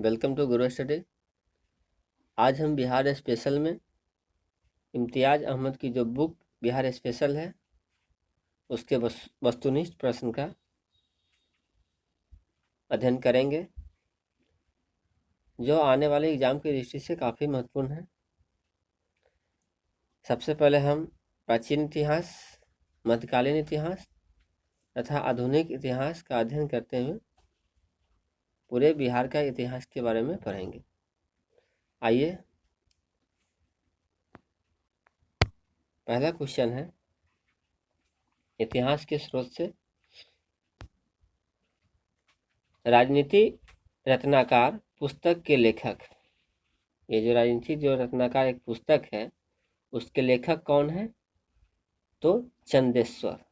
Welcome to Guru study. आज हम Bihar special में इम्तियाज़ अहमद की जो बुक बिहार स्पेशल है उसके वस्तुनिष्ठ प्रश्न का अध्ययन करेंगे, जो आने वाले एग्जाम की दृष्टि से काफ़ी महत्वपूर्ण है। सबसे पहले हम प्राचीन इतिहास, मध्यकालीन इतिहास तथा आधुनिक इतिहास का अध्ययन करते हुए पूरे बिहार का इतिहास के बारे में पढ़ेंगे। आइए, पहला क्वेश्चन है इतिहास के स्रोत से। राजनीति रत्नाकर पुस्तक के लेखक, ये जो राजनीति जो रत्नाकर एक पुस्तक है उसके लेखक कौन है? तो चंदेश्वर।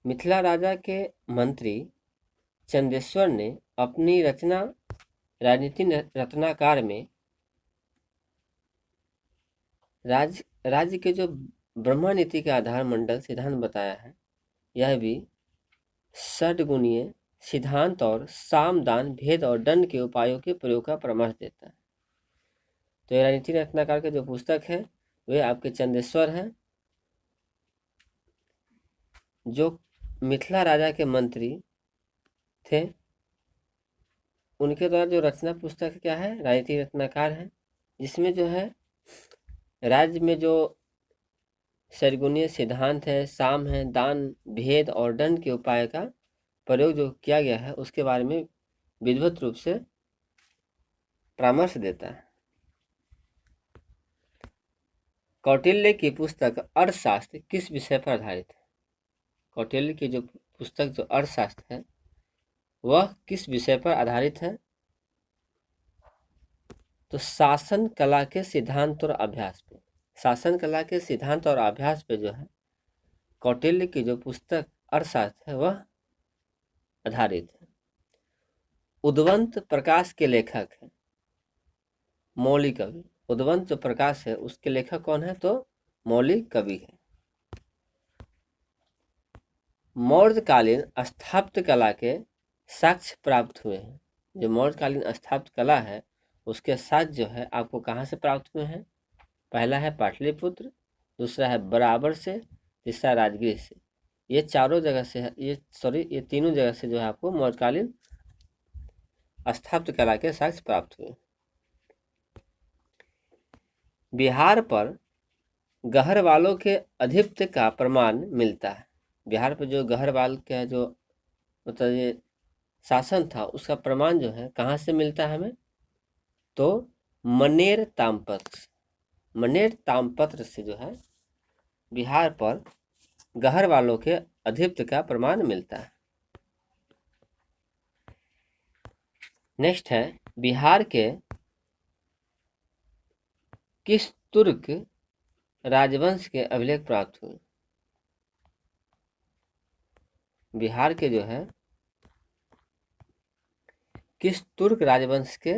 मिथिला राजा के मंत्री चंदेश्वर ने अपनी रचना राजनीति रत्नाकर में राज्य के जो ब्रह्मा नीति के आधार मंडल सिद्धांत बताया है, यह भी षड्गुणीय सिद्धांत और साम दान भेद और दंड के उपायों के प्रयोग का परामर्श देता है। तो राजनीति रत्नाकर के जो पुस्तक है वे आपके चंदेश्वर हैं, जो मिथिला राजा के मंत्री थे। उनके द्वारा जो रचना पुस्तक क्या है? राजनीति रत्नाकर है, जिसमें जो है राज्य में जो षड्गुणीय सिद्धांत है, साम है, दान, भेद और दंड के उपाय का प्रयोग जो किया गया है उसके बारे में विधिवत रूप से परामर्श देता है। कौटिल्य की पुस्तक अर्थशास्त्र किस विषय पर आधारित है? कौटिल्य की जो पुस्तक जो अर्थशास्त्र है वह किस विषय पर आधारित है? तो शासन कला के सिद्धांत और अभ्यास पे। शासन कला के सिद्धांत और अभ्यास पे जो है कौटिल्य की जो पुस्तक अर्थशास्त्र है वह आधारित है। उद्वंत प्रकाश के लेखक है मौली कवि। उद्वंत जो प्रकाश है उसके लेखक कौन है? तो मौली कवि है। मौर्यकालीन स्थापत्य कला के साक्ष्य प्राप्त हुए हैं। जो मौर्यकालीन स्थापत्य कला है उसके साक्ष्य जो है आपको कहाँ से प्राप्त हुए हैं? पहला है पाटलिपुत्र, दूसरा है बराबर से, तीसरा राजगीर से। ये चारों जगह से है, ये तीनों जगह से जो है आपको मौर्यकालीन स्थापत्य कला के साक्ष्य प्राप्त हुए। बिहार पर गहरवालों के आधिपत्य का प्रमाण मिलता है। बिहार पर जो गहरवाल का जो मतलब ये शासन था उसका प्रमाण जो है कहाँ से मिलता है हमें? तो मनेर ताम्रपत्र से जो है बिहार पर गहरवालों के आधिपत्य का प्रमाण मिलता है। नेक्स्ट है बिहार के किस तुर्क राजवंश के अभिलेख प्राप्त हुए? बिहार के जो है किस तुर्क राजवंश के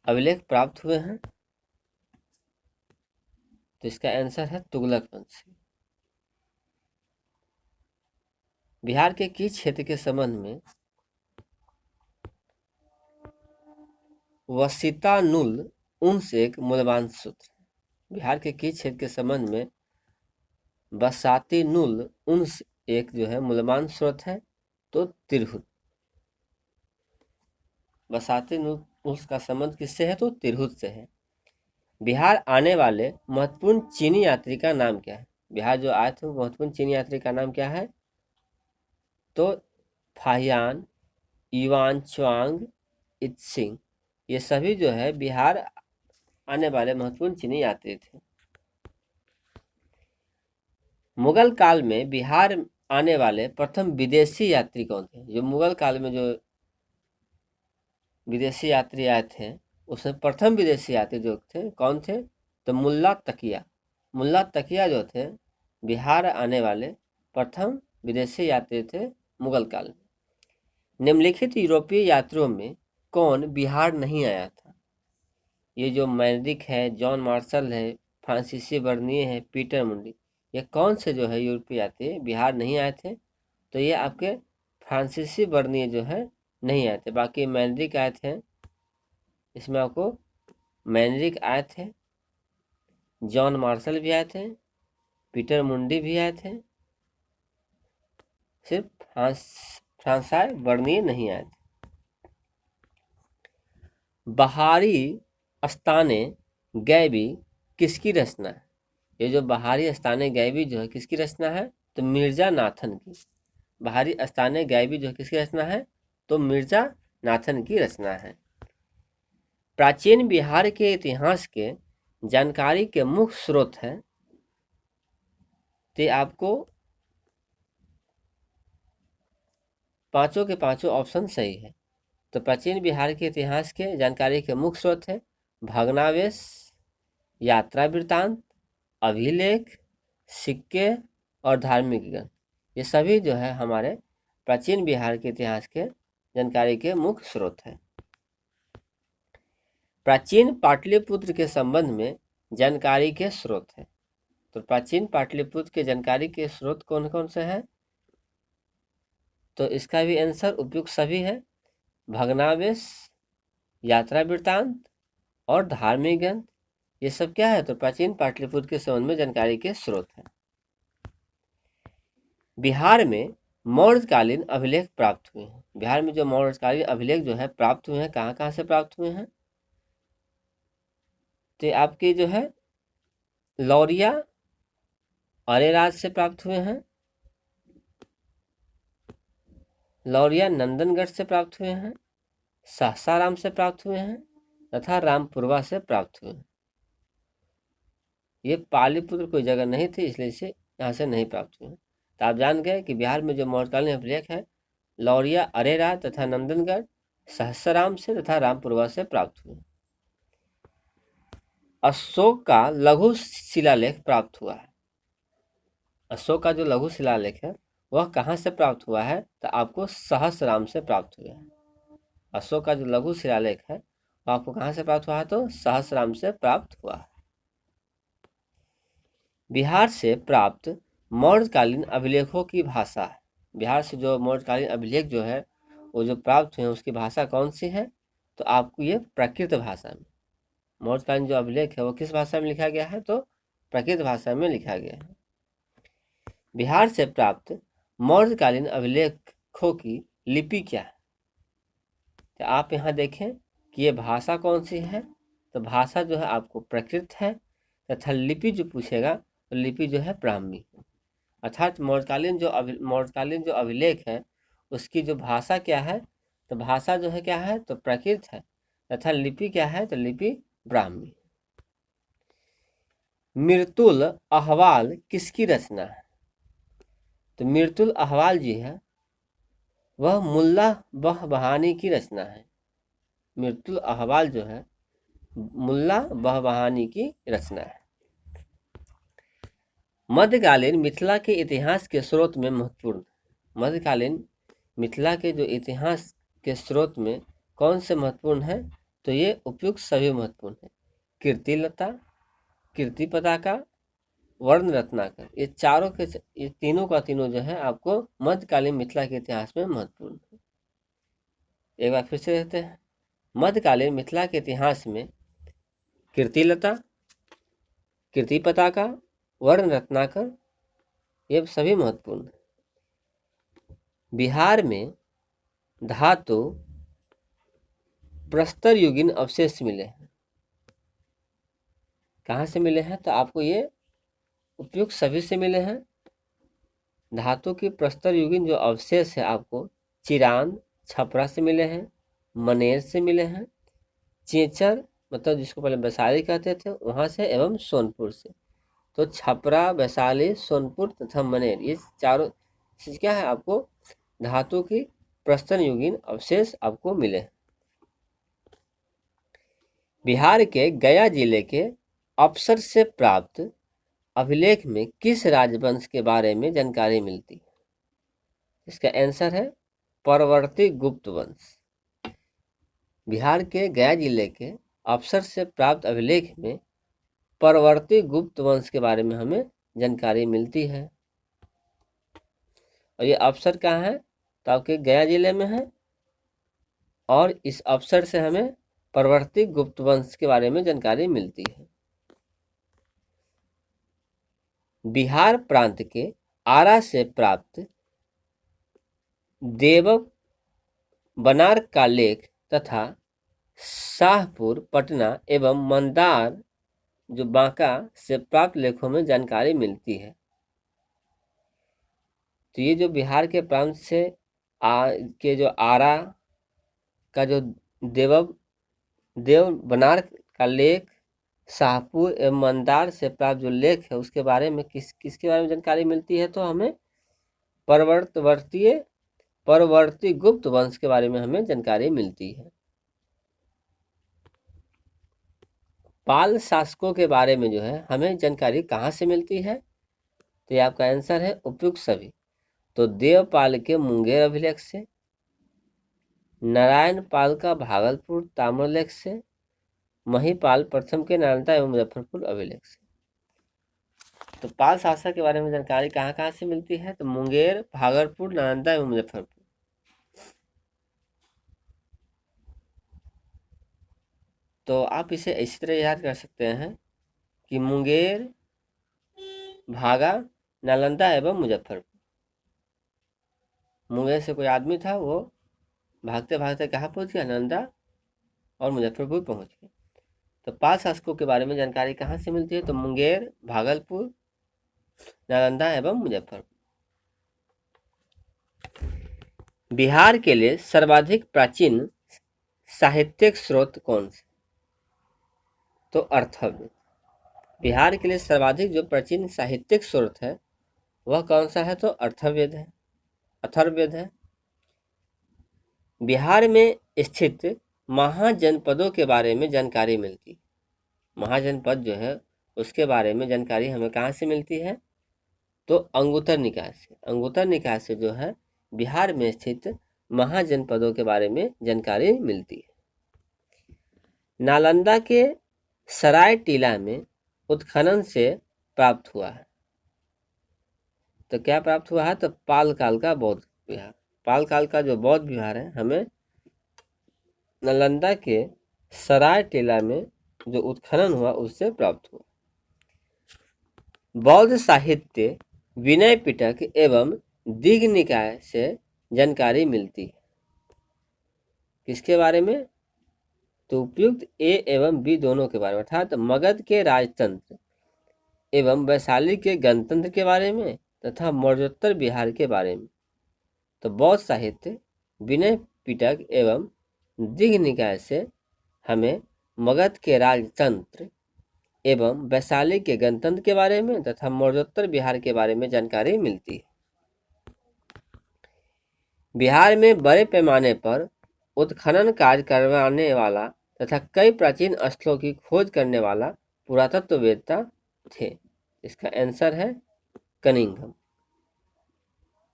अभिलेख प्राप्त हुए हैं? तो इसका आंसर है तुगलक वंश। बिहार के किस क्षेत्र के संबंध में वसीतानुल उन्स एक मूल्यवान सूत्र? बिहार के किस क्षेत्र के संबंध में बसातीनुल उन्स एक जो है मूल्यवान स्रोत है? तो तिरहुत। बसातीनुल उन्स का संबंध किससे है? तो तिरहुत से है। बिहार आने वाले महत्वपूर्ण चीनी यात्री का नाम क्या है? बिहार जो आए थे महत्वपूर्ण चीनी यात्री का नाम क्या है? तो फाहियान, युआन च्वांग, इत्सिंग। ये सभी जो है बिहार आने वाले महत्वपूर्ण चीनी यात्री थे। मुगल काल में बिहार आने वाले प्रथम विदेशी यात्री कौन थे? जो मुगल काल में जो विदेशी यात्री आए थे उसमें प्रथम विदेशी यात्री जो थे कौन थे? तो मुल्ला तकिया जो थे बिहार आने वाले प्रथम विदेशी यात्री थे मुगल काल में। निम्नलिखित यूरोपीय यात्रियों में कौन बिहार नहीं आया था? ये जो मैंड्रिक है, जॉन मार्शल है, फ्रांसीसी बर्निए है, पीटर मुंडी, ये कौन से जो है यूरोपीय यात्री बिहार नहीं आए थे? तो ये आपके फ्रांसीसी वर्णीय जो है नहीं आए थे। बाकी मैनरिक आए थे, इसमें आपको मैनरिक आए थे, जॉन मार्शल भी आए थे, पीटर मुंडी भी आए थे, सिर्फ फ्रांसाई वर्णीय नहीं आए थे। बहारी अस्ताने गैबी किसकी रचना है? ये जो बहारी अस्ताने गैबी जो है किसकी रचना है? तो मिर्जा नाथन की। बहारी अस्ताने गैबी जो किसकी रचना है? तो मिर्जा नाथन की रचना है। प्राचीन बिहार के इतिहास के जानकारी के मुख्य स्रोत है, तो आपको पांचों के पांचों ऑप्शन सही है। तो प्राचीन बिहार के इतिहास के जानकारी के मुख्य स्रोत है भग्नावशेष, यात्रा वृत्तांत, अभिलेख, सिक्के और धार्मिक ग्रंथ। ये सभी जो है हमारे प्राचीन बिहार के इतिहास के जानकारी के मुख्य स्रोत है। प्राचीन पाटलिपुत्र के संबंध में जानकारी के स्रोत है। तो प्राचीन पाटलिपुत्र के जानकारी के स्रोत कौन कौन से हैं? तो इसका भी आंसर उपयुक्त सभी है, भग्नावशेष, यात्रा वृत्तांत और धार्मिक ग्रंथ। ये सब क्या है? तो प्राचीन पाटलिपुत्र के संबंध में जानकारी के स्रोत है। बिहार में मौर्यकालीन अभिलेख प्राप्त हुए हैं। बिहार में जो मौर्यकालीन अभिलेख जो है प्राप्त हुए हैं, कहाँ कहाँ से प्राप्त हुए हैं? तो आपके जो है लौरिया अरेराज से प्राप्त हुए हैं, लौरिया नंदनगढ़ से प्राप्त हुए हैं, सासाराम से प्राप्त हुए हैं तथा रामपुरवा से प्राप्त हुए हैं। ये पालीपुत्र कोई जगह नहीं थी, इसलिए इसे यहाँ से नहीं प्राप्त हुए। तो आप जान गए कि बिहार में जो मौर्यकालीन अभिलेख है लौरिया अरेरा तथा नंदनगढ़, सहस्राम से तथा रामपुरवा से प्राप्त हुए। अशोक का लघु शिलालेख प्राप्त हुआ है। अशोक का जो लघु शिलालेख है वह कहाँ से प्राप्त हुआ है? तो आपको सहस्राम से प्राप्त हुआ है। अशोक का जो लघु शिलालेख है वह आपको कहाँ से प्राप्त हुआ है? तो सहस्राम से प्राप्त हुआ है। बिहार से प्राप्त मौर्यकालीन अभिलेखों की भाषा है। बिहार से जो मौर्यकालीन अभिलेख जो है वो जो प्राप्त हुए हैं उसकी भाषा कौन सी है? तो आपको ये प्राकृत भाषा में, मौर्यकालीन जो अभिलेख है वो किस भाषा में लिखा गया है? तो प्राकृत भाषा में लिखा गया है। बिहार से प्राप्त मौर्यकालीन अभिलेखों की लिपि क्या है? तो आप यहाँ देखें कि ये भाषा कौन सी है? तो भाषा जो है आपको प्राकृत है तथा लिपि जो पूछेगा तो लिपि जो है ब्राह्मी है। अर्थात मौर्यकालीन जो अभिलेख है उसकी जो भाषा क्या है? तो भाषा जो है क्या है? तो प्राकृत है तथा लिपि क्या है? तो लिपि ब्राह्मी। मिर्तुल अहवाल किसकी रचना है? तो मिर्तुल अहवाल जी है वह मुल्ला बहबहानी की रचना है। मिर्तुल अहवाल जो है मुल्ला बहबहानी की रचना है। मध्यकालीन मिथिला के इतिहास के स्रोत में महत्वपूर्ण, मध्यकालीन मिथिला के जो इतिहास के स्रोत में कौन से महत्वपूर्ण है? तो ये उपयुक्त सभी महत्वपूर्ण है। कीर्तिलता, कीर्ति पताका, वर्ण रत्नाकर, ये चारों के ये तीनों का तीनों जो है आपको मध्यकालीन मिथिला के इतिहास में महत्वपूर्ण है। एक बार फिर से देखते हैं। मध्यकालीन मिथिला के इतिहास में कीर्तिलता, कीर्ति पताका, वर्ण रत्नाकर ये सभी महत्वपूर्ण है। बिहार में धातु प्रस्तर युगीन अवशेष मिले हैं। कहाँ से मिले हैं? तो आपको ये उपयुक्त सभी से मिले हैं। धातु की प्रस्तर युगीन जो अवशेष है आपको चिरांद छपरा से मिले हैं, मनेर से मिले हैं, चेचर मतलब जिसको पहले वैशाली कहते थे वहां से, एवं सोनपुर से। तो छपरा, वैशाली, सोनपुर तथा मनेर ये चारों चीज क्या है? आपको धातु की प्रस्तर युगीन अवशेष आपको मिले। बिहार के गया जिले के अफसर से प्राप्त अभिलेख में किस राजवंश के बारे में जानकारी मिलती है? इसका आंसर है परवर्ती गुप्त वंश। बिहार के गया जिले के अफसर से प्राप्त अभिलेख में परवर्ती गुप्त वंश के बारे में हमें जानकारी मिलती है। और ये अवसर कहाँ है? तो आपके गया जिले में है। और इस अवसर से हमें परवर्ती गुप्त वंश के बारे में जानकारी मिलती है। बिहार प्रांत के आरा से प्राप्त देव बनार का लेख तथा शाहपुर पटना एवं मंदार जो बांका से प्राप्त लेखों में जानकारी मिलती है। तो ये जो बिहार के प्रांत से के जो आरा का जो देव बनार का लेख, शाहपुर एवं मंदार से प्राप्त जो लेख है उसके बारे में किसके बारे में जानकारी मिलती है? तो हमें परवर्ती गुप्त वंश के बारे में हमें जानकारी मिलती है। पाल शासकों के बारे में जो है हमें जानकारी कहाँ से मिलती है? तो ये आपका आंसर है उपयुक्त सभी। तो देवपाल के मुंगेर अभिलेख से, नारायण पाल का भागलपुर ताम्रलेख से, महिपाल प्रथम के नालंदा एवं मुजफ्फरपुर अभिलेख से। तो पाल शासक के बारे में जानकारी कहाँ कहाँ से मिलती है? तो मुंगेर, भागलपुर, नालंदा एवं मुजफ्फरपुर। तो आप इसे इसी तरह याद कर सकते हैं कि मुंगेर, भागा, नालंदा एवं मुजफ्फरपुर। मुंगेर से कोई आदमी था, वो भागते भागते कहाँ पहुंच गया? नालंदा और मुजफ्फरपुर पहुंच गया। तो पाल शासकों के बारे में जानकारी कहाँ से मिलती है? तो मुंगेर, भागलपुर, नालंदा एवं मुजफ्फरपुर। बिहार के लिए सर्वाधिक प्राचीन साहित्यिक स्रोत कौन से? तो अर्थव्यद। बिहार के लिए सर्वाधिक जो प्राचीन साहित्यिक स्रोत है वह कौन सा है? तो अर्थव्यद है, अथर्ववेद है। बिहार में स्थित महाजनपदों के बारे में जानकारी मिलती है। महाजनपद जो है उसके बारे में जानकारी हमें कहाँ से मिलती है? तो अंगुत्तर निकाय से। अंगुत्तर निकाय से जो है बिहार में स्थित महाजनपदों के बारे में जानकारी मिलती है। नालंदा के सराय टीला में उत्खनन से प्राप्त हुआ है। तो क्या प्राप्त हुआ है? तो पाल काल का बौद्ध विहार। पाल काल का जो बौद्ध विहार है हमें नालंदा के सराय टीला में जो उत्खनन हुआ उससे प्राप्त हुआ। बौद्ध साहित्य विनय पिटक एवं दीघ निकाय से जानकारी मिलती है। किसके बारे में? तो उपयुक्त ए एवं बी दोनों के बारे में, अर्थात मगध के राजतंत्र एवं वैशाली के गणतंत्र के बारे में तथा मौर्योत्तर बिहार के बारे में। तो बौद्ध साहित्य विनय पिटक एवं दीघ निकाय से हमें मगध के राजतंत्र एवं वैशाली के गणतंत्र के बारे में तथा मौर्योत्तर बिहार के बारे में जानकारी मिलती है। बिहार में बड़े पैमाने पर उत्खनन कार्य करवाने वाला तथा कई प्राचीन स्थलों की खोज करने वाला पुरातत्ववेत्ता थे। इसका आंसर है कनिंघम।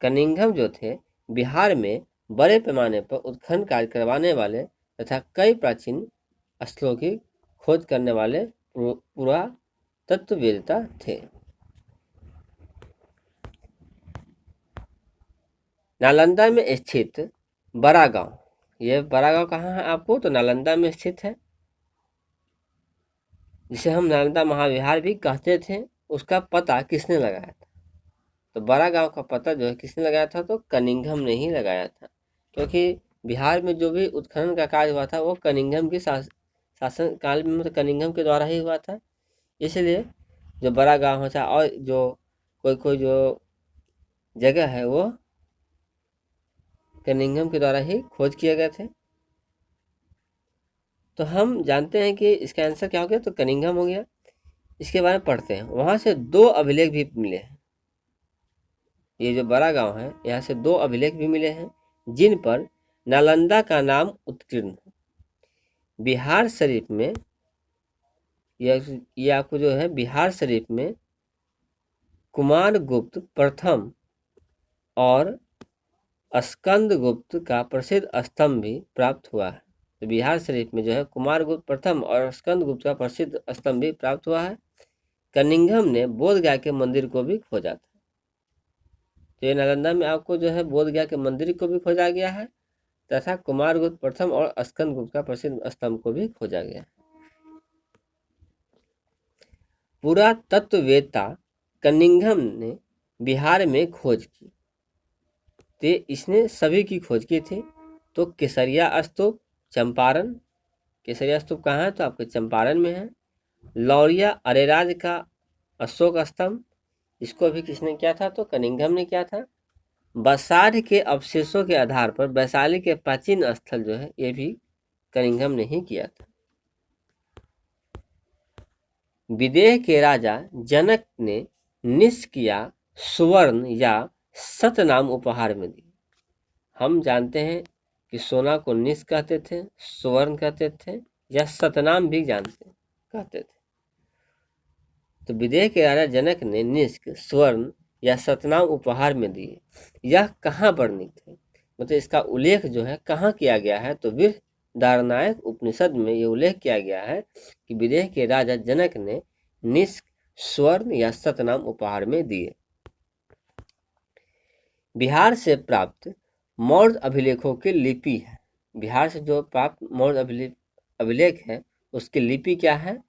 कनिंघम जो थे बिहार में बड़े पैमाने पर उत्खनन कार्य करवाने वाले तथा कई प्राचीन स्थलों की खोज करने वाले पुरातत्ववेत्ता थे। नालंदा में स्थित बड़ा गांव, यह बड़ा गांव कहाँ है आपको? तो नालंदा में स्थित है, जिसे हम नालंदा महाविहार भी कहते थे। उसका पता किसने लगाया था? तो बड़ा गांव का पता जो है किसने लगाया था? तो कनिंघम ने ही लगाया था, क्योंकि बिहार में जो भी उत्खनन का कार्य हुआ था वो कनिंघम के शासन काल में, मतलब कनिंघम के द्वारा ही हुआ था। इसलिए जो बड़ा गांव होता है और जो कोई जो जगह है वो कनिंघम के द्वारा ही खोज किए गए थे। तो हम जानते हैं कि इसका आंसर क्या हो गया? तो कनिंघम हो गया। इसके बारे में पढ़ते हैं। वहां से 2 अभिलेख भी मिले हैं। ये जो बड़ा गांव है यहाँ से 2 अभिलेख भी मिले हैं जिन पर नालंदा का नाम उत्कीर्ण है। बिहार शरीफ में ये आपको जो है बिहार शरीफ में कुमारगुप्त प्रथम और स्कंदगुप्त का प्रसिद्ध स्तंभ भी प्राप्त हुआ है। तो बिहार शरीफ में जो है कुमारगुप्त प्रथम और स्कंदगुप्त का प्रसिद्ध स्तंभ भी प्राप्त हुआ है। कनिंघम ने बोधगया के मंदिर को भी खोजा था। तो ये नालंदा में आपको जो है बोध गया के मंदिर को भी खोजा गया है तथा कुमारगुप्त प्रथम और स्कंदगुप्त का प्रसिद्ध स्तंभ को भी खोजा गया है। पुरातत्ववेत्ता कनिंघम ने बिहार में खोज की, तो इसने सभी की खोज की थी। तो केसरिया स्तूप चंपारण, केसरिया स्तूप कहाँ है? तो आपके चंपारण में है। लौरिया अरेराज का अशोक स्तंभ, इसको भी किसने किया था? तो कनिंघम ने किया था। बसाढ़ के अवशेषों के आधार पर वैशाली के प्राचीन स्थल जो है ये भी कनिंघम ने ही किया था। विदेह के राजा जनक ने निष्क्रिया सुवर्ण या सतनाम उपहार में दी। हम जानते हैं कि सोना को निस कहते थे, सुवर्ण कहते थे या सतनाम भी कहते थे। तो विदेह के राजा जनक ने निष्क स्वर्ण या सतनाम उपहार में दिए। यह कहाँ वर्णित है? मतलब इसका उल्लेख जो है कहाँ किया गया है? तो बृहदारण्यक उपनिषद में ये उल्लेख किया गया है कि विदेह के राजा जनक ने निष्क स्वर्ण या सतनाम उपहार में दिए। बिहार से प्राप्त मौर्य अभिलेखों की लिपि है। बिहार से जो प्राप्त मौर्य अभिलेख है उसकी लिपि क्या है?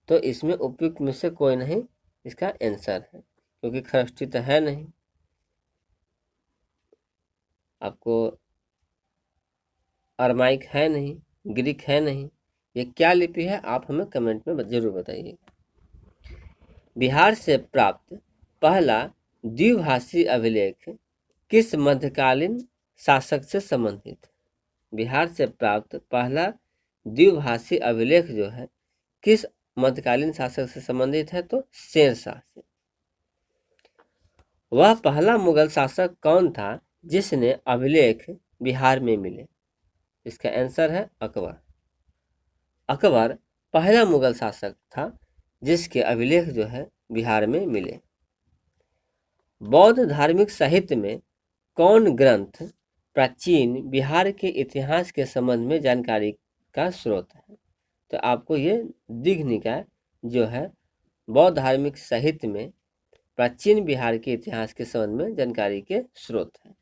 तो इसमें उपयुक्त में से कोई नहीं इसका आंसर है, क्योंकि खरष्टी तो है नहीं। आपको अरमाइक है नहीं, ग्रीक है नहीं, ये क्या लिपि है आप हमें कमेंट में जरूर बताइए। बिहार से प्राप्त पहला द्विभाषी अभिलेख किस मध्यकालीन शासक से संबंधित है? बिहार से प्राप्त पहला द्विभाषी अभिलेख जो है किस मध्यकालीन शासक से संबंधित है? तो शेरशाह से। वह पहला मुगल शासक कौन था जिसने अभिलेख बिहार में मिले? इसका आंसर है अकबर। अकबर पहला मुगल शासक था जिसके अभिलेख जो है बिहार में मिले। बौद्ध धार्मिक साहित्य में कौन ग्रंथ प्राचीन बिहार के इतिहास के संबंध में जानकारी का स्रोत है? तो आपको ये दीघनिकाय जो है बौद्ध धार्मिक साहित्य में प्राचीन बिहार के इतिहास के संबंध में जानकारी के स्रोत है।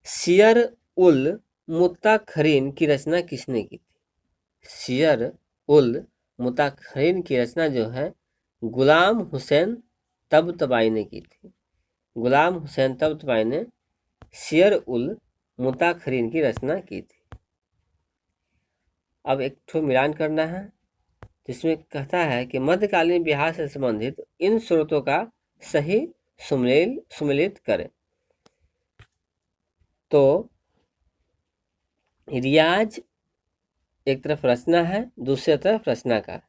सियर उल मुताखरीन की रचना किसने की थी? सियर उल मुताखरीन की रचना जो है गुलाम हुसैन तबतबाई ने की थी। गुलाम हुसैन तबतबाई ने सियर उल मुताखरीन की रचना की थी। अब एक ठो मिलान करना है जिसमें कहता है कि मध्यकालीन बिहार से संबंधित इन स्रोतों का सही सुमेलित करें। तो रियाज एक तरफ रचना है, दूसरी तरफ रचनाकार।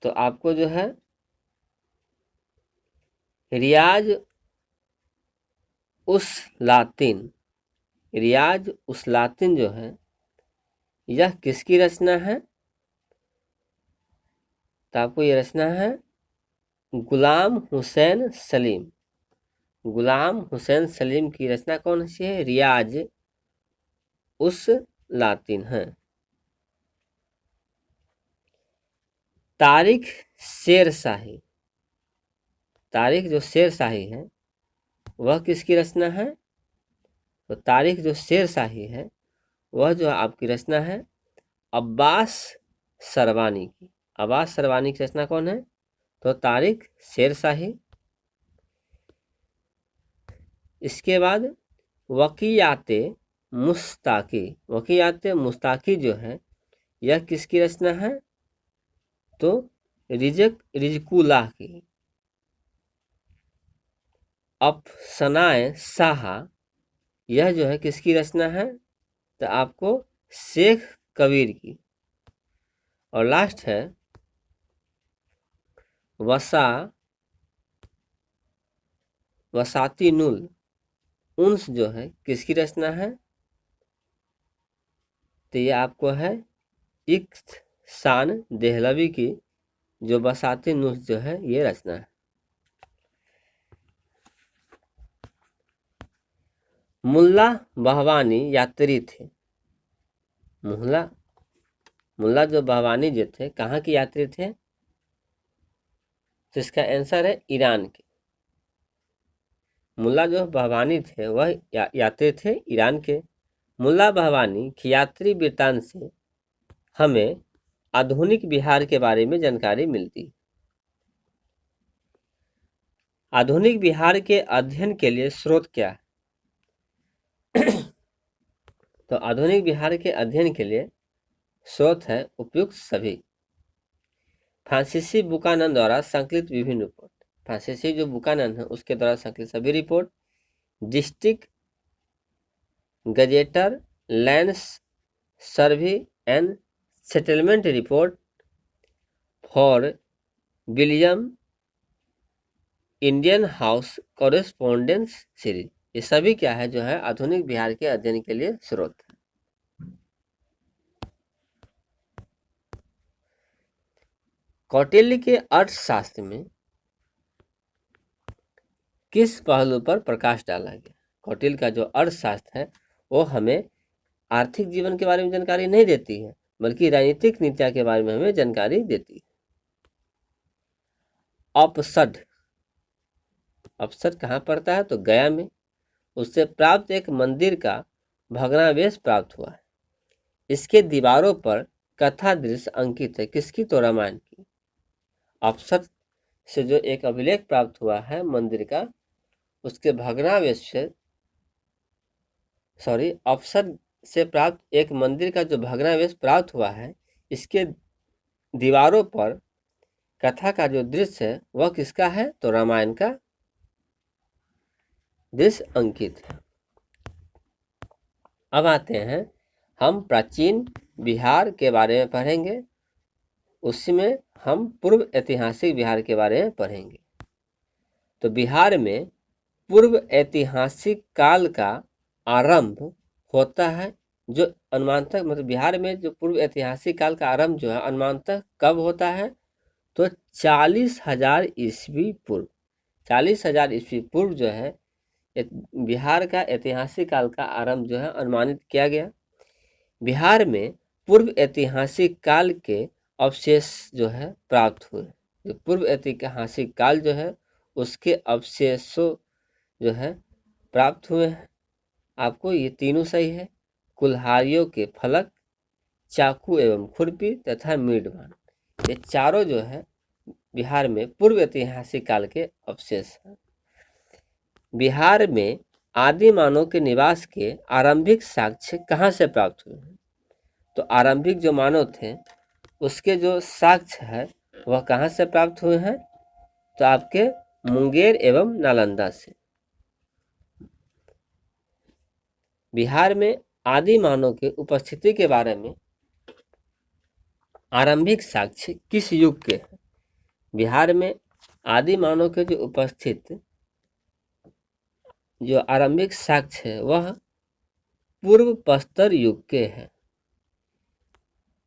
तो आपको जो है रियाज उस लातिन जो है यह किसकी रचना है? तो आपको ये रचना है गुलाम हुसैन सलीम। गुलाम हुसैन सलीम की रचना कौन सी है? रियाज उस लातिन है। तारीख जो शेरशाही है वह किसकी रचना है? तो तारीख जो शेरशाही है वह जो आपकी रचना है अब्बास सरवानी की। अब्बास सरवानी की रचना कौन है? तो तारीख शेरशाही। इसके बाद वकीयाते मुस्ताकी जो है यह किसकी रचना है? तो रिजकुल्लाह की। अफसनाए शाह यह जो है किसकी रचना है? तो आपको शेख कबीर की। और लास्ट है वसाती नुल उन्स जो है किसकी रचना है? तो ये आपको है इख्शान देहलवी की जो वसाती नुल जो है ये रचना है। मुल्ला बहवानी यात्री थे। मुल्ला जो बहवानी जो थे कहाँ के यात्री थे? तो इसका आंसर है ईरान के। मुल्ला जो बहबानी थे वह यात्री थे ईरान के। मुल्ला बहबानी की यात्री वृत्तांत से हमें आधुनिक बिहार के बारे में जानकारी मिलती। आधुनिक बिहार के अध्ययन के लिए स्रोत क्या है? तो आधुनिक बिहार के अध्ययन के लिए स्रोत है उपयुक्त सभी। फ्रांसीसी बुकानन द्वारा संकलित विभिन्न रिपोर्ट। फ्रांसीसी जो बुकानन है उसके द्वारा संकलित सभी report. District gazetteer land survey and settlement report for William Indian house correspondence series, ये सभी क्या है जो है आधुनिक बिहार के अध्ययन के लिए स्रोत है। कौटिल्य के अर्थशास्त्र में किस पहलू पर प्रकाश डाला गया? कौटिल्य का जो अर्थशास्त्र है वो हमें आर्थिक जीवन के बारे में जानकारी नहीं देती है, बल्कि राजनीतिक नीतियां के बारे में हमें जानकारी देती है। अपसद, अपसद कहाँ पड़ता है? तो गया में। उससे प्राप्त एक मंदिर का भग्नावशेष प्राप्त हुआ है। इसके दीवारों पर कथा दृश्य अंकित है, किसकी? तो रामायण की। अपसद से जो एक अभिलेख प्राप्त हुआ है मंदिर का, उसके भग्नावशेष से अपसद से प्राप्त एक मंदिर का जो भग्नावशेष प्राप्त हुआ है, इसके दीवारों पर कथा का जो दृश्य है वह किसका है? तो रामायण का दृश्य अंकित है। अब आते हैं हम प्राचीन बिहार के बारे में पढ़ेंगे, उसमें हम पूर्व ऐतिहासिक बिहार के बारे में पढ़ेंगे। तो बिहार में पूर्व ऐतिहासिक काल का आरंभ होता है, जो अनुमानतः मतलब बिहार में जो पूर्व ऐतिहासिक काल का आरंभ जो है अनुमानतः कब होता है? तो 40,000 ईस्वी पूर्व। 40,000 ईस्वी पूर्व जो है बिहार का ऐतिहासिक काल का आरंभ जो है अनुमानित किया गया। बिहार में पूर्व ऐतिहासिक काल के अवशेष जो है प्राप्त हुए। जो पूर्व ऐतिहासिक काल जो है उसके अवशेषों जो है प्राप्त हुए हैं। आपको ये तीनों सही है। कुल्हाड़ियों के फलक, चाकू एवं खुरपी तथा मीडबान, ये चारों जो है बिहार में पूर्व ऐतिहासिक काल के अवशेष हैं। बिहार में आदि मानव के निवास के आरंभिक साक्ष्य कहाँ से प्राप्त हुए हैं? तो आरंभिक जो मानव थे उसके जो साक्ष्य है वह कहाँ से प्राप्त हुए हैं? तो आपके मुंगेर एवं नालंदा से। बिहार में आदि मानव के उपस्थिति के बारे में आरंभिक साक्ष्य किस युग के हैं? बिहार में आदि मानव के जो उपस्थित जो आरंभिक साक्ष्य है वह पूर्व प्रस्तर युग के हैं।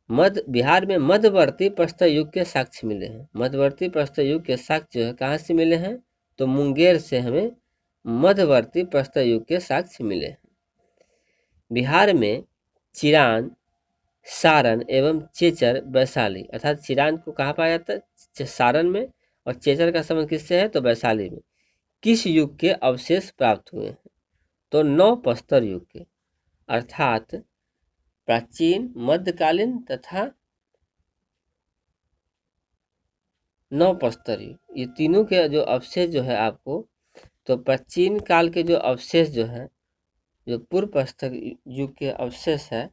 बिहार में मध्यवर्ती प्रस्तर युग के साक्ष्य मिले हैं। मध्यवर्ती प्रस्तर युग के साक्ष्य जो है कहाँ से मिले हैं? तो मुंगेर से हमें मध्यवर्ती प्रस्तर युग के साक्ष्य मिले हैं। बिहार में चिरान, सारण एवं चेचर, वैशाली, अर्थात चिरान को कहाँ पाया जाता है? सारण में। और चेचर का संबंध किससे है? तो वैशाली में। किस युग के अवशेष प्राप्त हुए हैं? तो नवप्रस्तर युग के, अर्थात प्राचीन, मध्यकालीन तथा नवप्रस्तर युग, ये तीनों के जो अवशेष जो है आपको, तो प्राचीन काल के जो अवशेष जो है, जो पूर्व प्रस्तर युग के अवशेष है,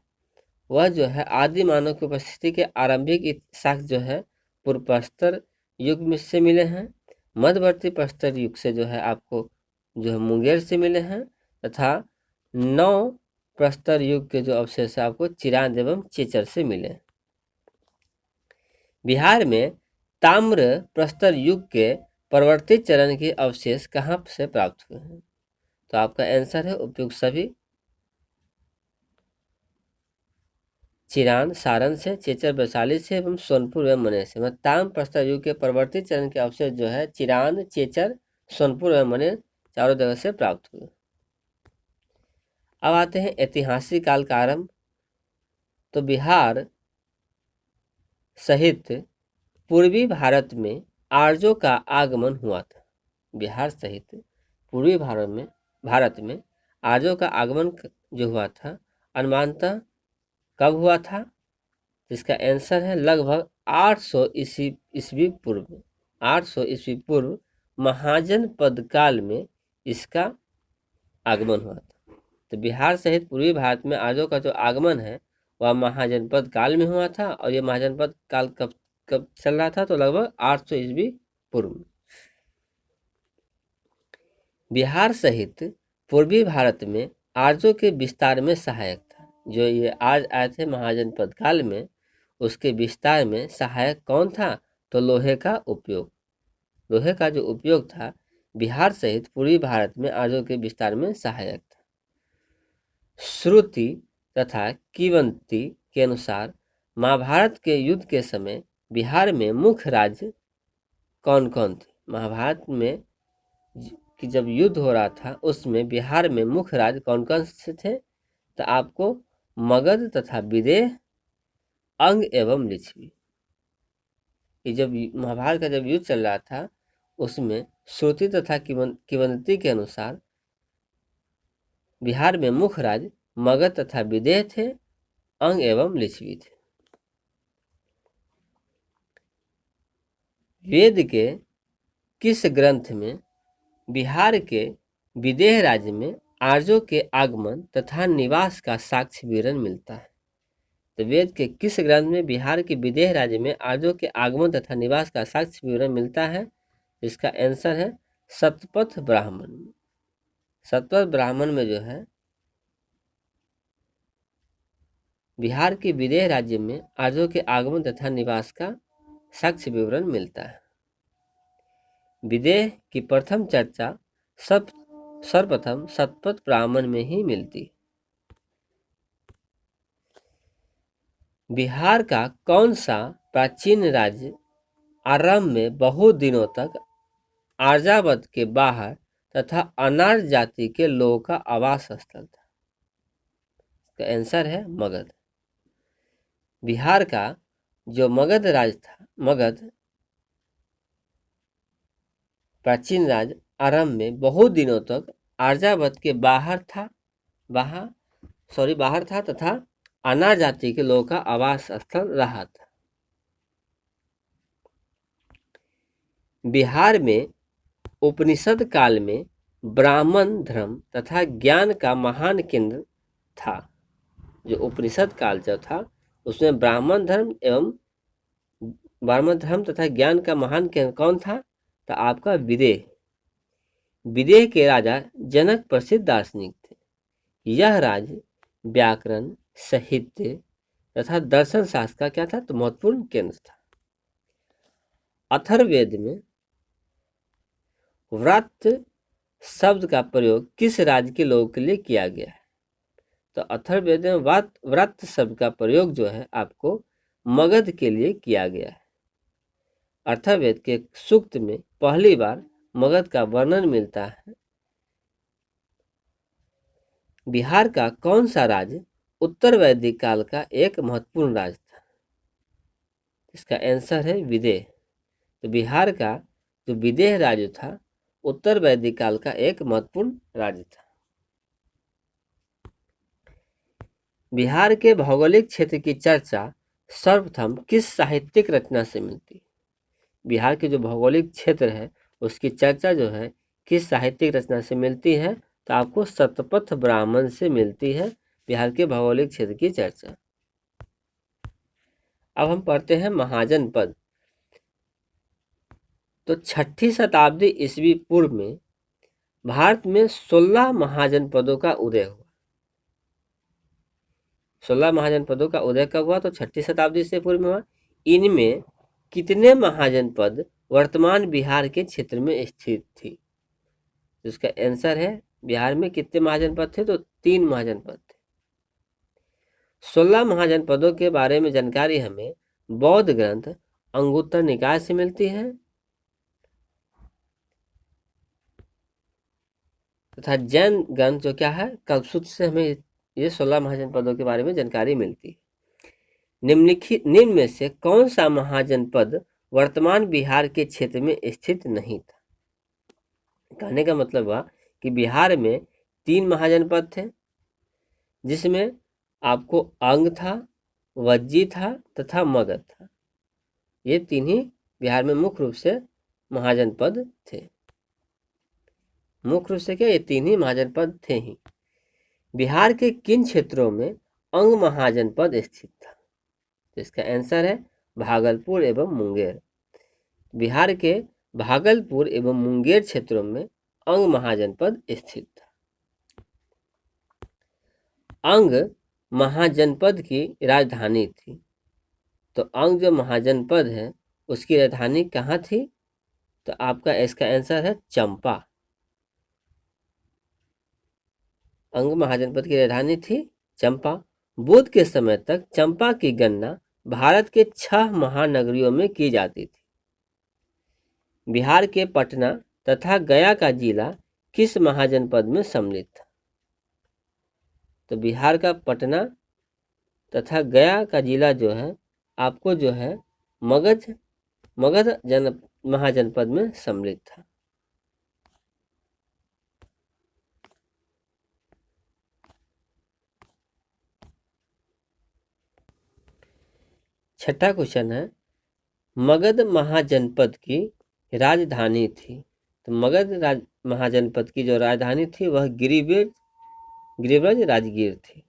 वह जो है आदि मानव की उपस्थिति के आरंभिक साक्ष्य जो है पूर्व प्रस्तर युग में से मिले हैं। मध्यवर्ती प्रस्तर युग से जो है आपको जो है मुंगेर से मिले हैं, तथा नव प्रस्तर युग के जो अवशेष है आपको चिरान एवं चेचर से मिले हैं। बिहार में ताम्र प्रस्तर युग के प्रवर्ती चरण के अवशेष कहाँ से प्राप्त हुए हैं? तो आपका आंसर है उपयुक्त सभी। चिरान सारण से, चेचर वैशाली से एवं सोनपुर एवं मने से। मतलब ताम्र प्रस्तर युग के प्रवर्ती चरण के अवशेष जो है चिरान, चेचर, सोनपुर एवं मने चारों जगह से प्राप्त हुए। अब आते हैं ऐतिहासिक काल का आरंभ। तो बिहार सहित पूर्वी भारत में आर्यों का आगमन हुआ था। बिहार सहित पूर्वी भारत में आर्यों का आगमन जो हुआ था अनुमानतः कब हुआ था? इसका आंसर है लगभग 800 ईस्वी पूर्व में। 800 ईस्वी पूर्व महाजनपद काल में इसका आगमन हुआ था। तो बिहार सहित पूर्वी भारत में आर्यों का जो आगमन है वह महाजनपद काल में हुआ था, और ये महाजनपद काल कब कब चल रहा था? तो लगभग 800 ईस्वी पूर्व में। बिहार सहित पूर्वी भारत में आर्यों के विस्तार में सहायक था। जो ये आर्य आए थे महाजनपद काल में, उसके विस्तार में सहायक कौन था? तो लोहे का उपयोग। लोहे का जो उपयोग था बिहार सहित पूर्वी भारत में आर्यों के विस्तार में सहायक था। श्रुति तथा किंवदंती के अनुसार महाभारत के युद्ध के समय बिहार में मुख्य राज्य कौन कौन थे? महाभारत में कि जब युद्ध हो रहा था उसमें बिहार में मुख्य राज्य कौन कौन से थे? तो आपको मगध तथा विदेह, अंग एवं लिच्छवी। जब महाभारत का जब युद्ध चल रहा था उसमें श्रुति तथा किंवदंती के अनुसार बिहार में मुख्य राज्य मगध तथा विदेह थे, अंग एवं लिच्छवी थे। वेद के किस ग्रंथ में बिहार के विदेह राज्य में आर्यों के आगमन तथा निवास का साक्ष्य विवरण मिलता है? तो वेद के किस ग्रंथ में बिहार के विदेह राज्य में आर्यों के आगमन तथा निवास का साक्ष्य विवरण मिलता है? इसका आंसर है शतपथ ब्राह्मण। शतपथ ब्राह्मण में जो है बिहार के विदेह राज्य में आर्यों के आगमन तथा निवास का साक्ष्य विवरण मिलता है। विदेह की प्रथम चर्चा सर्वप्रथम शतपथ ब्राह्मण में ही मिलती है। बिहार का कौन सा प्राचीन राज्य आरंभ में बहुत दिनों तक आर्यावर्त के बाहर तथा अनार्य जाति के लोगों का आवास स्थल था? इसका आंसर है मगध। बिहार का जो मगध राज्य था, मगध प्राचीन राज्य आरंभ में बहुत दिनों तक आर्यावर्त के बाहर था तथा अनार्य जाति के लोगों का आवास स्थल रहा था। बिहार में उपनिषद काल में ब्राह्मण धर्म तथा ज्ञान का महान केंद्र था। जो उपनिषद काल जो था उसमें ब्राह्मण धर्म तथा ज्ञान का महान केंद्र कौन था? तो आपका विदेह। विदेह के राजा जनक प्रसिद्ध दार्शनिक थे। यह राज्य व्याकरण, साहित्य तथा दर्शन शास्त्र का क्या था? तो महत्वपूर्ण केंद्र था। अथर्ववेद में व्रत शब्द का प्रयोग किस राज्य के लोगों के लिए किया गया है? तो अथर्ववेद में व्रत शब्द का प्रयोग जो है आपको मगध के लिए किया गया है। अथर्ववेद के सूक्त में पहली बार मगध का वर्णन मिलता है। बिहार का कौन सा राज्य उत्तर वैदिक काल का एक महत्वपूर्ण राज्य था? इसका आंसर है विदेह। तो बिहार का जो विदेह राज्य था उत्तर वैदिक काल का एक महत्वपूर्ण राज्य था। बिहार के भौगोलिक क्षेत्र की चर्चा सर्वप्रथम किस साहित्यिक रचना से मिलती है? बिहार के जो भौगोलिक क्षेत्र है उसकी चर्चा जो है किस साहित्यिक रचना से मिलती है? तो आपको शतपथ ब्राह्मण से मिलती है बिहार के भौगोलिक क्षेत्र की चर्चा। अब हम पढ़ते हैं महाजनपद। तो 6ठी शताब्दी ईस्वी पूर्व में भारत में 16 महाजनपदों का उदय हुआ। 16 महाजनपदों का उदय कब हुआ? तो 6ठी शताब्दी से पूर्व में हुआ। इनमें कितने महाजनपद वर्तमान बिहार के क्षेत्र में स्थित थी? इसका आंसर है बिहार में कितने महाजनपद थे? तो 3 महाजनपद थे। 16 महाजनपदों के बारे में जानकारी हमें बौद्ध ग्रंथ अंगुत्तर निकाय से मिलती है तथा जैन ग्रंथ जो क्या है कल्पसूत्र से हमें ये 16 महाजनपदों के बारे में जानकारी मिलती है। निम्न में से कौन सा महाजनपद वर्तमान बिहार के क्षेत्र में स्थित नहीं था। कहने का मतलब हुआ कि बिहार में 3 महाजनपद थे, जिसमें आपको अंग था, वज्जी था तथा मगध था। ये 3 ही बिहार में मुख्य रूप से महाजनपद थे। मुख्य रूप से क्या, ये 3 ही महाजनपद थे ही। बिहार के किन क्षेत्रों में अंग महाजनपद स्थित था? तो इसका आंसर है भागलपुर एवं मुंगेर। बिहार के भागलपुर एवं मुंगेर क्षेत्रों में अंग महाजनपद स्थित था। अंग महाजनपद की राजधानी थी। तो अंग जो महाजनपद है उसकी राजधानी कहाँ थी? तो आपका इसका आंसर है चंपा। अंग महाजनपद की राजधानी थी चंपा। बुद्ध के समय तक चंपा की गणना भारत के 6 महानगरियों में की जाती थी। बिहार के पटना तथा गया का जिला किस महाजनपद में सम्मिलित था? तो बिहार का पटना तथा गया का जिला जो है आपको जो है मगध महाजनपद में सम्मिलित था। छठा क्वेश्चन है, मगध महाजनपद की राजधानी थी। तो मगध महाजनपद की जो राजधानी थी वह गिरिब्रज राजगीर थी।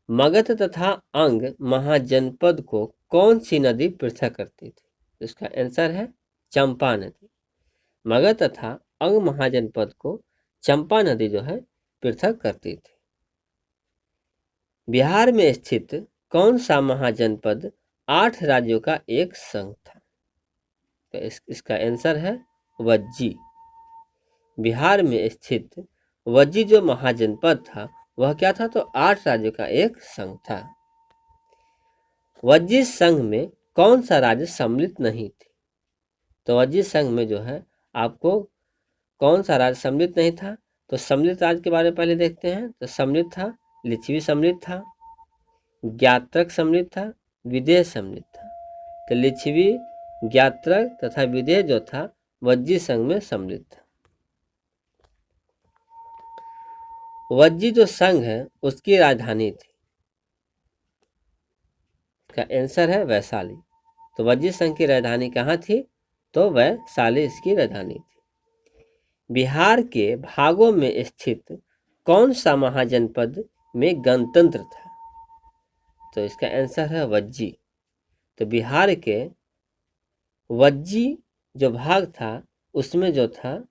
मगध तथा अंग महाजनपद को कौन सी नदी पृथक करती थी? इसका आंसर है चंपा नदी। मगध तथा अंग महाजनपद को चंपा नदी जो है पृथक करती थी। बिहार में स्थित कौन सा महाजनपद 8 राज्यों का एक संघ था? तो इसका आंसर है वज्जी। बिहार में स्थित वज्जी जो महाजनपद था वह क्या था? तो 8 राज्यों का एक संघ था। वज्जी संघ में कौन सा राज्य सम्मिलित नहीं थी? तो वज्जी संघ में जो है आपको कौन सा राज्य सम्मिलित नहीं था? तो सम्मिलित राज्य के बारे में पहले देखते हैं। तो सम्मिलित था लिच्छवी सम्मिलित था, ज्ञात्रक सम्मिलित था, विदेह सम्मिलित था। तो लिच्छवी, ज्ञात्रक तथा विदेह जो था वज्जी संघ में सम्मिलित था। वज्जी जो संघ है उसकी राजधानी थी। इसका आंसर है वैशाली। तो वज्जी संघ की राजधानी कहाँ थी? तो वैशाली इसकी राजधानी थी। बिहार के भागों में स्थित कौन सा महाजनपद में गणतंत्र था? तो इसका आंसर है वज्जी। तो बिहार के वज्जी जो भाग था उसमें जो था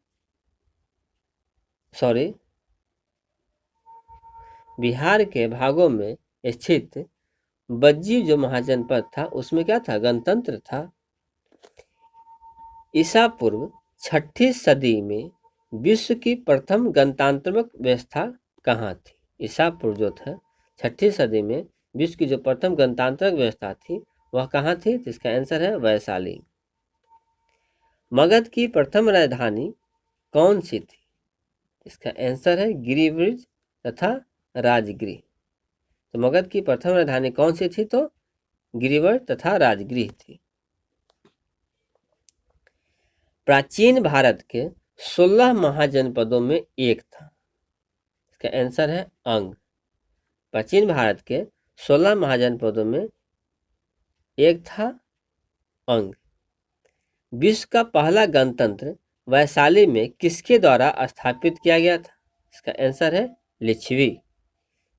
बिहार के भागों में स्थित वज्जी जो महाजनपद था उसमें क्या था? गणतंत्र था। ईसा पूर्व 6ठी सदी में विश्व की प्रथम गणतंत्रात्मक व्यवस्था कहाँ थी? ईसा पूर्व जो था 6ठी सदी में विश्व की जो प्रथम गणतंत्रात्मक व्यवस्था थी वह कहाँ थी? तो इसका आंसर है वैशाली। मगध की प्रथम राजधानी कौन सी थी? इसका आंसर है गिरिब्रज तथा राजगृह। तो मगध की प्रथम राजधानी कौन सी थी? तो गिरिब्रज तथा राजगृह थी। प्राचीन भारत के 16 महाजनपदों में एक था। इसका आंसर है अंग। प्राचीन भारत के 16 महाजनपदों में एक था अंग। विश्व का पहला गणतंत्र वैशाली में किसके द्वारा स्थापित किया गया था? इसका आंसर है लिच्छवी।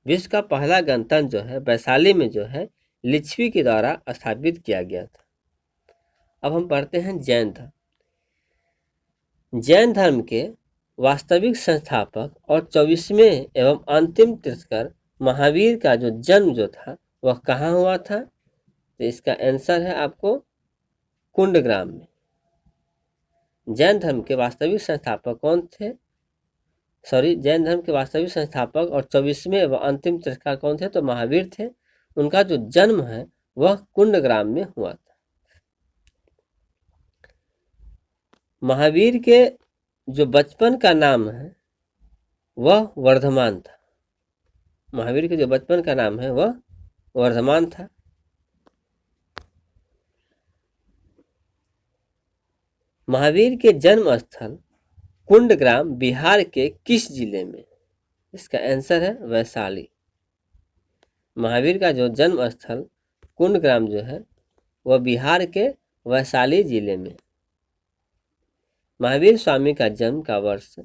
विश्व का पहला गणतंत्र जो है वैशाली में जो है लिच्छवी के द्वारा स्थापित किया गया था। अब हम पढ़ते हैं जैन धर्म। जैन धर्म के वास्तविक संस्थापक और 24वें एवं अंतिम तीर्थंकर महावीर का जो जन्म जो था वह कहाँ हुआ था? तो इसका आंसर है आपको कुंडग्राम में। जैन धर्म के वास्तविक संस्थापक कौन थे? जैन धर्म के वास्तविक संस्थापक और 24वें एवं अंतिम तीर्थंकर कौन थे? तो महावीर थे। उनका जो जन्म है वह कुंडग्राम में हुआ था। महावीर के जो बचपन का नाम है वह वर्धमान था। महावीर के जो बचपन का नाम है वह वर्धमान था। महावीर के जन्म स्थल कुंडग्राम बिहार के किस जिले में? इसका आंसर है वैशाली। महावीर का जो जन्म स्थल कुंडग्राम जो है वह बिहार के वैशाली जिले में। महावीर स्वामी का जन्म का वर्ष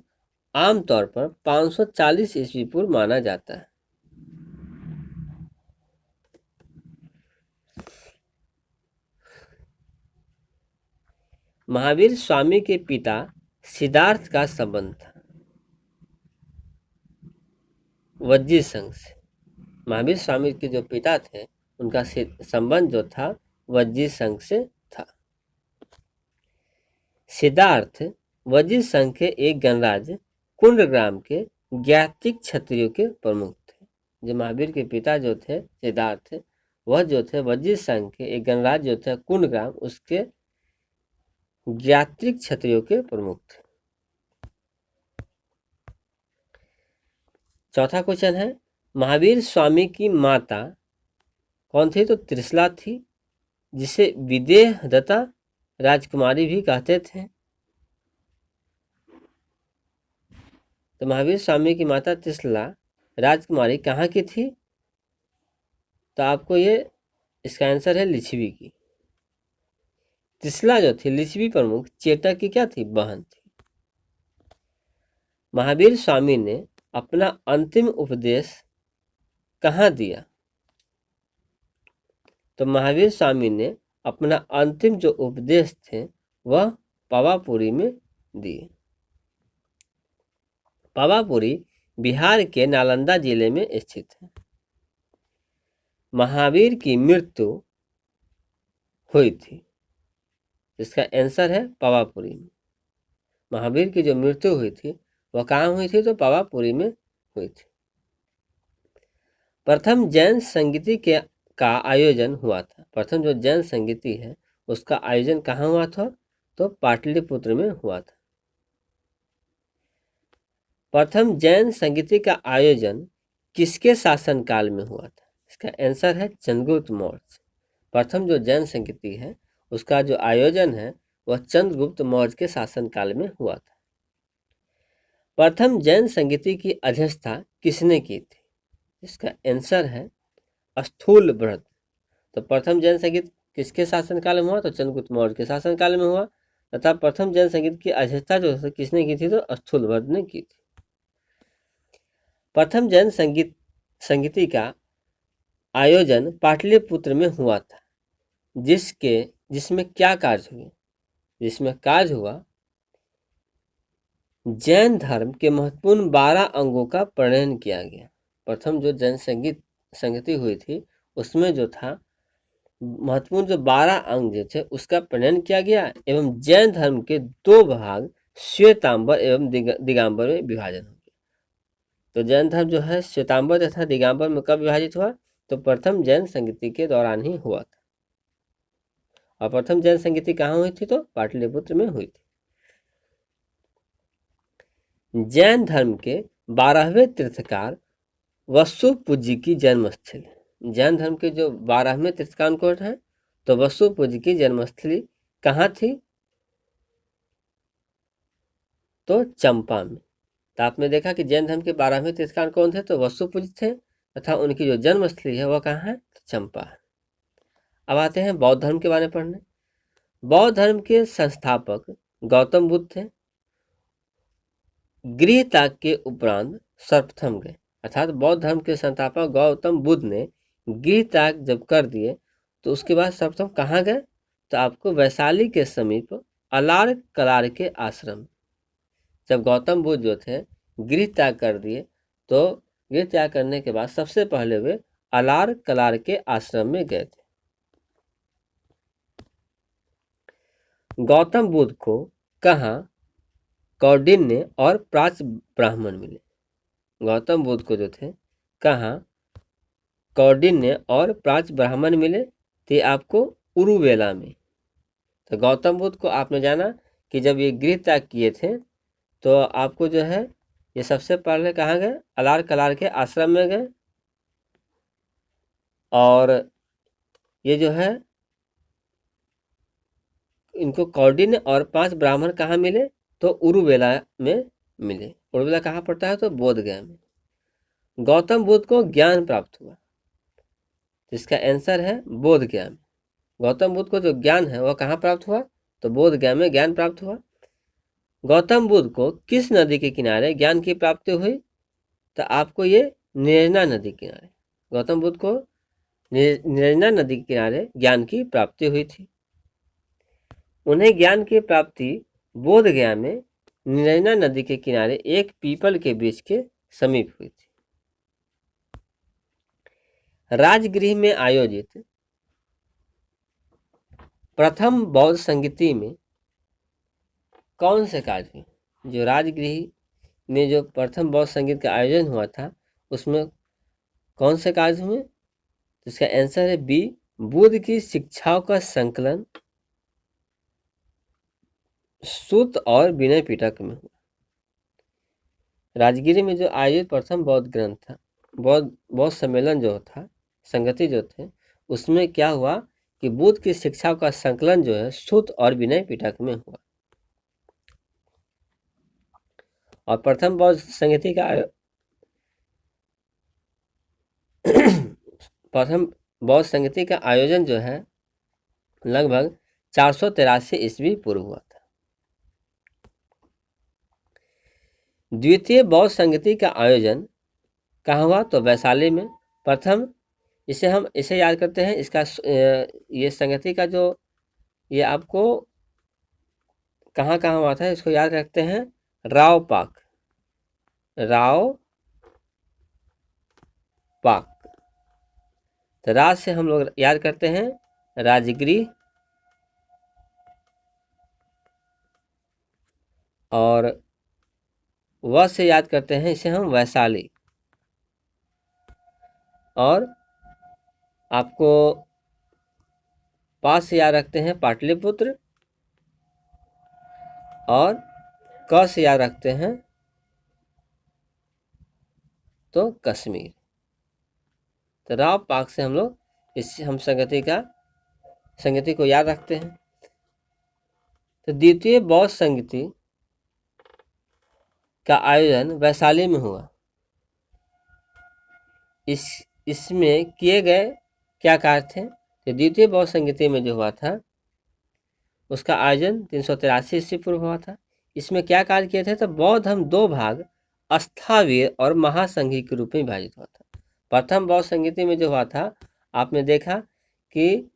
आमतौर पर 540 ईस्वी पूर्व माना जाता है। महावीर स्वामी के पिता सिद्धार्थ का संबंध था वज्जी संघ से। महावीर स्वामी के जो पिता थे उनका संबंध जो था वज्जी संघ से था। सिद्धार्थ वज्जी संघ के एक गणराज्य कुंडग्राम के ज्ञातिक क्षत्रियों के प्रमुख थे। जो महावीर के पिता जो थे सिद्धार्थ, वह जो थे वज्जी संघ के एक गणराज्य जो थे कुंडग्राम, उसके ज्ञातिक क्षत्रियों के प्रमुख थे। चौथा क्वेश्चन है, महावीर स्वामी की माता कौन थी? तो त्रिशला थी, जिसे विदेहदत्ता राजकुमारी भी कहते थे। तो महावीर स्वामी की माता त्रिशला राजकुमारी कहाँ की थी? तो आपको ये इसका आंसर है लिच्छवी की। त्रिशला जो थी लिच्छवी प्रमुख चेटक की क्या थी? बहन थी। महावीर स्वामी ने अपना अंतिम उपदेश कहाँ दिया? तो महावीर स्वामी ने अपना अंतिम जो उपदेश थे वह पावापुरी में दिए। पावापुरी बिहार के नालंदा जिले में स्थित है। महावीर की मृत्यु हुई थी, इसका आंसर है पावापुरी में। महावीर की जो मृत्यु हुई थी वह कहाँ हुई थी? तो पावापुरी में हुई थी। प्रथम जैन संगीति का आयोजन हुआ था। प्रथम जो जैन संगीति है उसका आयोजन कहाँ हुआ था? तो पाटलिपुत्र में हुआ था। प्रथम जैन संगीति का आयोजन किसके शासनकाल में हुआ था? इसका आंसर है चंद्रगुप्त मौर्य। प्रथम जो जैन संगीति है उसका जो आयोजन है वह चंद्रगुप्त मौर्य के शासनकाल में हुआ था। प्रथम जैन संगीति की अध्यक्षता किसने की थी? इसका आंसर है स्थूलभ्रत। तो प्रथम जैन संगीत किसके शासनकाल में हुआ? तो चंद्रगुप्त मौर्य के शासनकाल में हुआ, तथा प्रथम जैन संगीत की अध्यक्षता जो है किसने की थी? तो स्थूलभ्रत ने की थी। प्रथम जैन संगीति का आयोजन पाटलिपुत्र में हुआ था, जिसमें क्या कार्य हुए? जिसमें कार्य हुआ जैन धर्म के महत्वपूर्ण 12 अंगों का प्रणयन किया गया। प्रथम जो जैन संगीति हुई थी उसमें जो था महत्वपूर्ण जो 12 अंग जो थे उसका प्रणयन किया गया, एवं जैन धर्म के 2 भाग श्वेतांबर एवं दिगंबर में विभाजन हो गया। तो जैन धर्म जो है श्वेतांबर तथा दिगंबर में कब विभाजित हुआ? तो प्रथम जैन संगीति के दौरान ही हुआ था। और प्रथम जैन संगीति कहाँ हुई थी? तो पाटलिपुत्र में हुई थी। जैन धर्म के 12वें तीर्थकार वसुपूज्य की जन्मस्थली। जैन धर्म के जो 12वें तीर्थकार कौन है? तो वसुपूज्य की जन्मस्थली कहाँ थी? तो चंपा में। तो आपने देखा कि जैन धर्म के 12वें तीर्थकार कौन थे? तो वसुपूज्य थे, तथा उनकी जो जन्मस्थली है वह कहाँ है? तो चंपा है। अब आते हैं बौद्ध धर्म के बारे में पढ़ने। बौद्ध धर्म के संस्थापक गौतम बुद्ध थे। गृह त्याग के उपरांत सर्वप्रथम गए, अर्थात बौद्ध धर्म के संस्थापक गौतम बुद्ध ने गृह त्याग जब कर दिए तो उसके बाद सर्वप्रथम कहाँ गए? तो आपको वैशाली के समीप अलार कलार के आश्रम। जब गौतम बुद्ध जो थे गृह त्याग कर दिए तो गृह त्याग करने के बाद सबसे पहले वे अलार कलार के आश्रम में गए थे। गौतम बुद्ध को कहाँ कौंडिन्य और प्राच्य ब्राह्मण मिले? गौतम बुद्ध को जो थे कहाँ कौंडिन्य और प्राच्य ब्राह्मण मिले? थे आपको उरुवेला में। तो गौतम बुद्ध को आपने जाना कि जब ये गृह त्याग किए थे तो आपको जो है ये सबसे पहले कहाँ गए? अलार कलार के आश्रम में गए, और ये जो है इनको कौंडिन्य और 5 ब्राह्मण कहाँ मिले? तो उरुवेला में मिले। उरुवेला कहाँ पड़ता है? तो बोधगया में। गौतम बुद्ध को ज्ञान प्राप्त हुआ, इसका आंसर है बोधगया में। गौतम बुद्ध को जो ज्ञान है वह कहाँ प्राप्त हुआ? तो बोधगया में ज्ञान प्राप्त हुआ। गौतम बुद्ध को किस नदी के किनारे ज्ञान की प्राप्ति हुई? तो आपको ये निर्जना नदी के किनारे, गौतम बुद्ध को निर्जना नदी के किनारे ज्ञान की प्राप्ति हुई थी। उन्हें ज्ञान की प्राप्ति बोधगया में निर्जना नदी के किनारे एक पीपल के बीच के समीप हुई थी। राजगृह में आयोजित प्रथम बौद्ध संगीति में कौन से कार्य हुए? जो राजगृह में जो प्रथम बौद्ध संगीत का आयोजन हुआ था उसमें कौन से कार्य हुए? तो इसका आंसर है बी, बुद्ध की शिक्षाओं का संकलन सूत और विनय पिटक में हुआ। राजगीर में जो आयोजित प्रथम बौद्ध ग्रंथ था, बौद्ध सम्मेलन जो था, संगति जो थे, उसमें क्या हुआ कि बुद्ध की शिक्षाओं का संकलन जो है सूत और विनय पिटक में हुआ। और प्रथम बौद्ध संगति का प्रथम बौद्ध संगति का आयोजन जो है लगभग 483 ईस्वी पूर्व हुआ था। द्वितीय बौद्ध संगति का आयोजन कहाँ हुआ? तो वैशाली में। प्रथम इसे याद करते हैं, इसका ये संगति का जो ये आपको कहाँ हुआ था इसको याद रखते हैं, राव पाक। तो राज से हम लोग याद करते हैं राजगृह, और वह से याद करते हैं इसे हम वैशाली, और आपको पास से याद रखते हैं पाटलिपुत्र, और क से याद रखते हैं तो कश्मीर। तो राव पाक से हम लोग हम संगति को याद रखते हैं। तो द्वितीय बौद्ध संगति का आयोजन वैशाली में हुआ। इसमें किए गए क्या कार्य थे? तो द्वितीय बौद्ध संगति में जो हुआ था उसका आयोजन 383 ईस्वी पूर्व हुआ था। इसमें क्या कार्य किए थे? तो बौद्ध धर्म 2 भाग अस्थावीर और महासंघी के रूप में विभाजित हुआ था। प्रथम बौद्ध संगति में जो हुआ था आपने देखा कि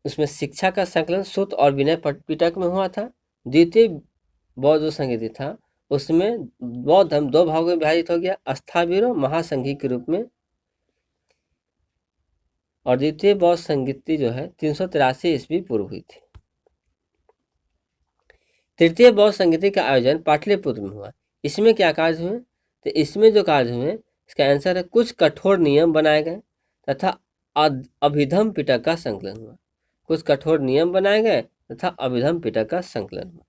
उसमें शिक्षा का संकलन सूत और विनय पिटक में हुआ था। द्वितीय बौद्ध जो संगति था उसमें बौद्ध धर्म 2 भागों में विभाजित हो गया, अस्थावीर और महासंघी के रूप में। और द्वितीय बौद्ध संगति जो है 383 ईस्वी पूर्व हुई थी। तृतीय बौद्ध संगति का आयोजन पाटलिपुत्र में हुआ। इसमें क्या कार्य हुए? तो इसमें जो कार्य हुए इसका आंसर है कुछ कठोर नियम बनाए गए तथा अभिधम पिटक का संकलन हुआ। कुछ कठोर नियम बनाए गए तथा अभिधम पिटक का संकलन हुआ।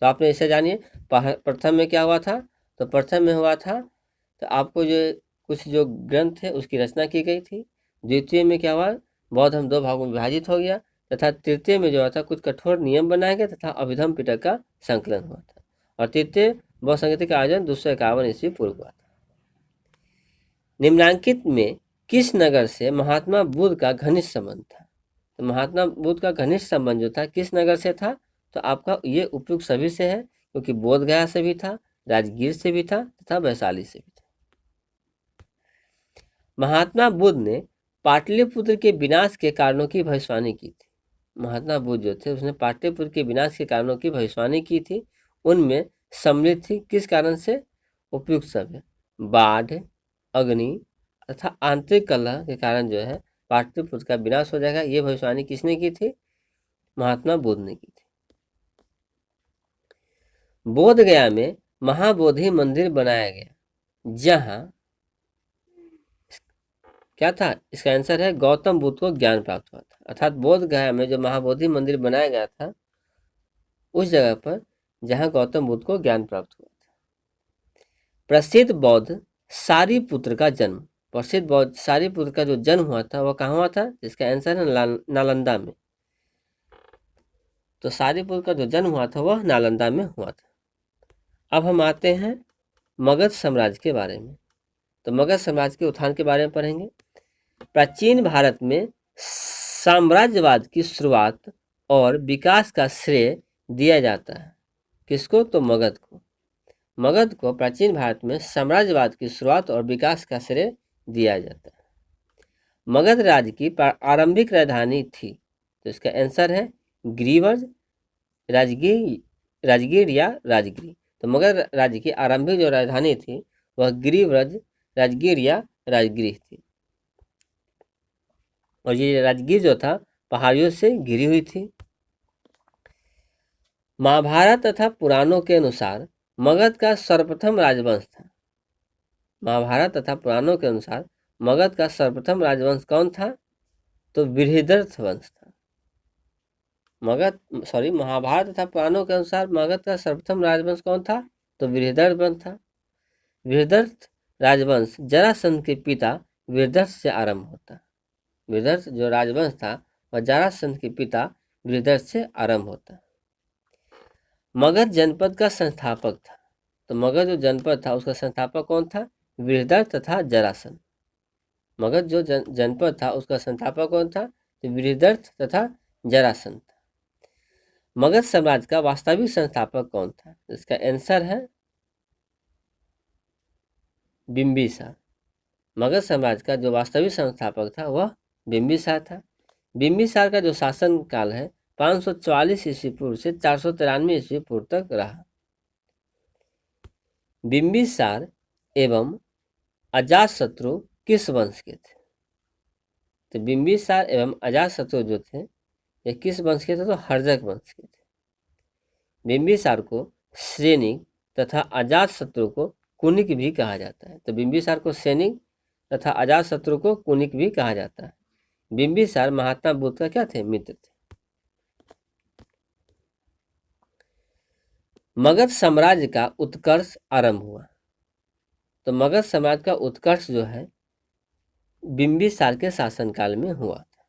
तो आपने इसे जानिए प्रथम में क्या हुआ था? तो प्रथम में हुआ था तो आपको कुछ जो ग्रंथ है उसकी रचना की गई थी। द्वितीय में क्या हुआ? बौद्ध धर्म 2 भागों में विभाजित हो गया, तथा तृतीय में जो था कुछ कठोर नियम बनाए गए तथा अभिधम पिटक का संकलन हुआ था। और तृतीय बौद्ध संगति का आयोजन 251 ईस्वी पूर्व हुआ था। निम्नांकित में किस नगर से महात्मा बुद्ध का घनिष्ठ संबंध था? तो महात्मा बुद्ध का घनिष्ठ संबंध जो था किस नगर से था? तो आपका ये उपयुक्त सभी से है, क्योंकि बोधगया से भी था, राजगीर से भी था तथा वैशाली से भी था। महात्मा बुद्ध ने पाटलिपुत्र के विनाश के कारणों की भविष्यवाणी की थी। महात्मा बुद्ध जो थे उसने पाटलिपुत्र के विनाश के कारणों की भविष्यवाणी की थी। उनमें सम्मिलित थी किस कारण से? उपयुक्त सब है, बाढ़, अग्नि तथा आंतरिक कलह के कारण जो है पाटलिपुत्र का विनाश हो जाएगा। ये भविष्यवाणी किसने की थी? महात्मा बुद्ध ने की थी। बोधगया में महाबोधि मंदिर बनाया गया, जहां क्या था? इसका आंसर है गौतम बुद्ध को ज्ञान प्राप्त हुआ था। अर्थात बोधगया में जो महाबोधि मंदिर बनाया गया था उस जगह पर जहां गौतम बुद्ध को ज्ञान प्राप्त हुआ था। प्रसिद्ध बौद्ध सारिपुत्र का जन्म प्रसिद्ध बौद्ध सारिपुत्र का जो जन्म हुआ था वह कहाँ हुआ था? जिसका आंसर है नालंदा में। तो सारिपुत्र का जो जन्म हुआ था वह नालंदा में हुआ था। अब हम आते हैं मगध साम्राज्य के बारे में। तो मगध साम्राज्य के उत्थान के बारे में पढ़ेंगे। प्राचीन भारत में साम्राज्यवाद की शुरुआत और विकास का श्रेय दिया जाता है। किसको? तो मगध को। मगध को प्राचीन भारत में साम्राज्यवाद की शुरुआत और विकास का श्रेय दिया जाता है। मगध राज्य की आरंभिक राजधानी थी, तो इसका आंसर है गिरिव्रज, राजगीर या राजगिरी। तो मगध राज्य की आरंभिक जो राजधानी थी वह गिरिव्रज, राजगीर या राजगिरी थी। और ये राजगीर जो था पहाड़ियों से घिरी हुई थी। महाभारत तथा पुराणों के अनुसार मगध का सर्वप्रथम राजवंश था। महाभारत तथा पुराणों के अनुसार मगध का सर्वप्रथम राजवंश कौन था? तो बृहद्रथ वंश था। महाभारत तथा पुराणों के अनुसार मगध का सर्वप्रथम राजवंश कौन था? तो बृहद्रथ वंश था। बृहद्रथ राजवंश जरासंध के पिता बृहद्रथ से आरंभ होता। बृहद्रथ जो राजवंश था वह जरासंध के पिता बृहद्रथ से आरंभ होता। मगध जनपद का संस्थापक था। तो मगध जो जनपद था उसका संस्थापक कौन था? बृहद्रथ तथा जरासंध। मगध जो जनपद था उसका संस्थापक कौन था? तो बृहद्रथ तथा जरासंध। मगध साम्राज्य का वास्तविक संस्थापक कौन था? इसका आंसर है बिंबिसार। मगध साम्राज्य का जो वास्तविक संस्थापक था वह बिंबिसार था। बिंबिसार का जो शासन काल है 544 ईस्वी पूर्व से 493 ईस्वी पूर्व तक रहा। बिंबिसार एवं अजातशत्रु किस वंश के थे? तो बिंबिसार एवं अजातशत्रु जो थे ये किस वंश के थे? तो हर्जक वंश के थे। बिंबिसार को सैनिक तथा अजातशत्रु को कुनिक भी कहा जाता है। तो बिंबिसार को सैनिक तथा अजातशत्रु को कुनिक भी कहा जाता है। बिंबिसार महात्मा बुद्ध का क्या थे? मित्र थे। मगध साम्राज्य का उत्कर्ष आरंभ हुआ। तो मगध साम्राज्य का उत्कर्ष जो है बिंबिसार के शासनकाल में हुआ था।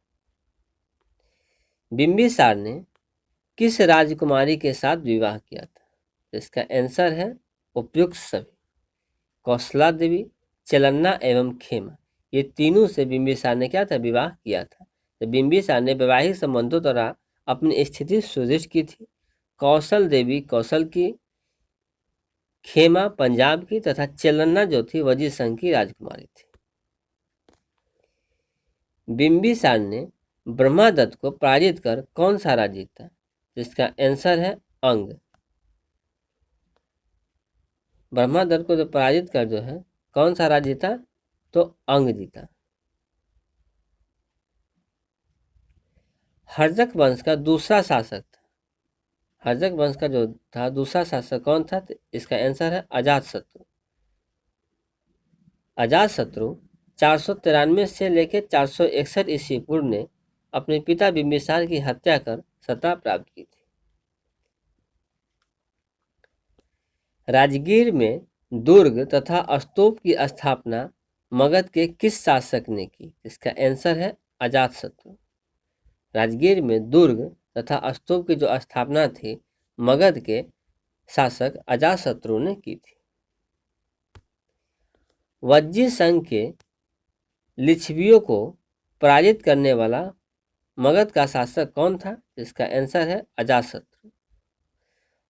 बिंबिसार ने किस राजकुमारी के साथ विवाह किया था? इसका आंसर है उपयुक्त सभी। कौशला देवी, चलन्ना एवं खेमा, ये तीनों से बिंबिसार ने क्या था? विवाह किया था। तो बिंबिसार ने वैवाहिक संबंधों द्वारा अपनी स्थिति सुदृढ़ की थी। कौशल देवी कौशल की, खेमा पंजाब की तथा चलन्ना जो थी वजीर संघ की राजकुमारी थी। बिंबिसार ने ब्रह्मदत्त को पराजित कर कौन सा राज्य जीता? जिसका आंसर है अंग। ब्रह्मदत्त को जो पराजित कर जो है कौन सा राज्य जीता? तो अंग जीता। हर्जक वंश का दूसरा शासक था। हर्जक वंश का जो था दूसरा शासक कौन था? तो इसका आंसर है अजातशत्रु। अजातशत्रु 493 से लेकर 461 ईस्वी पूर्व ने अपने पिता बिंबिसार की हत्या कर सत्ता प्राप्त की थी। राजगीर में दुर्ग तथा स्तूप की स्थापना मगध के किस शासक ने की? इसका आंसर है अजातशत्रु। राजगीर में दुर्ग तथा स्तूप की जो स्थापना थी मगध के शासक अजातशत्रु ने की थी। वज्जी संघ के लिच्छवियों को पराजित करने वाला मगध का शासक कौन था? इसका आंसर है अजातशत्रु।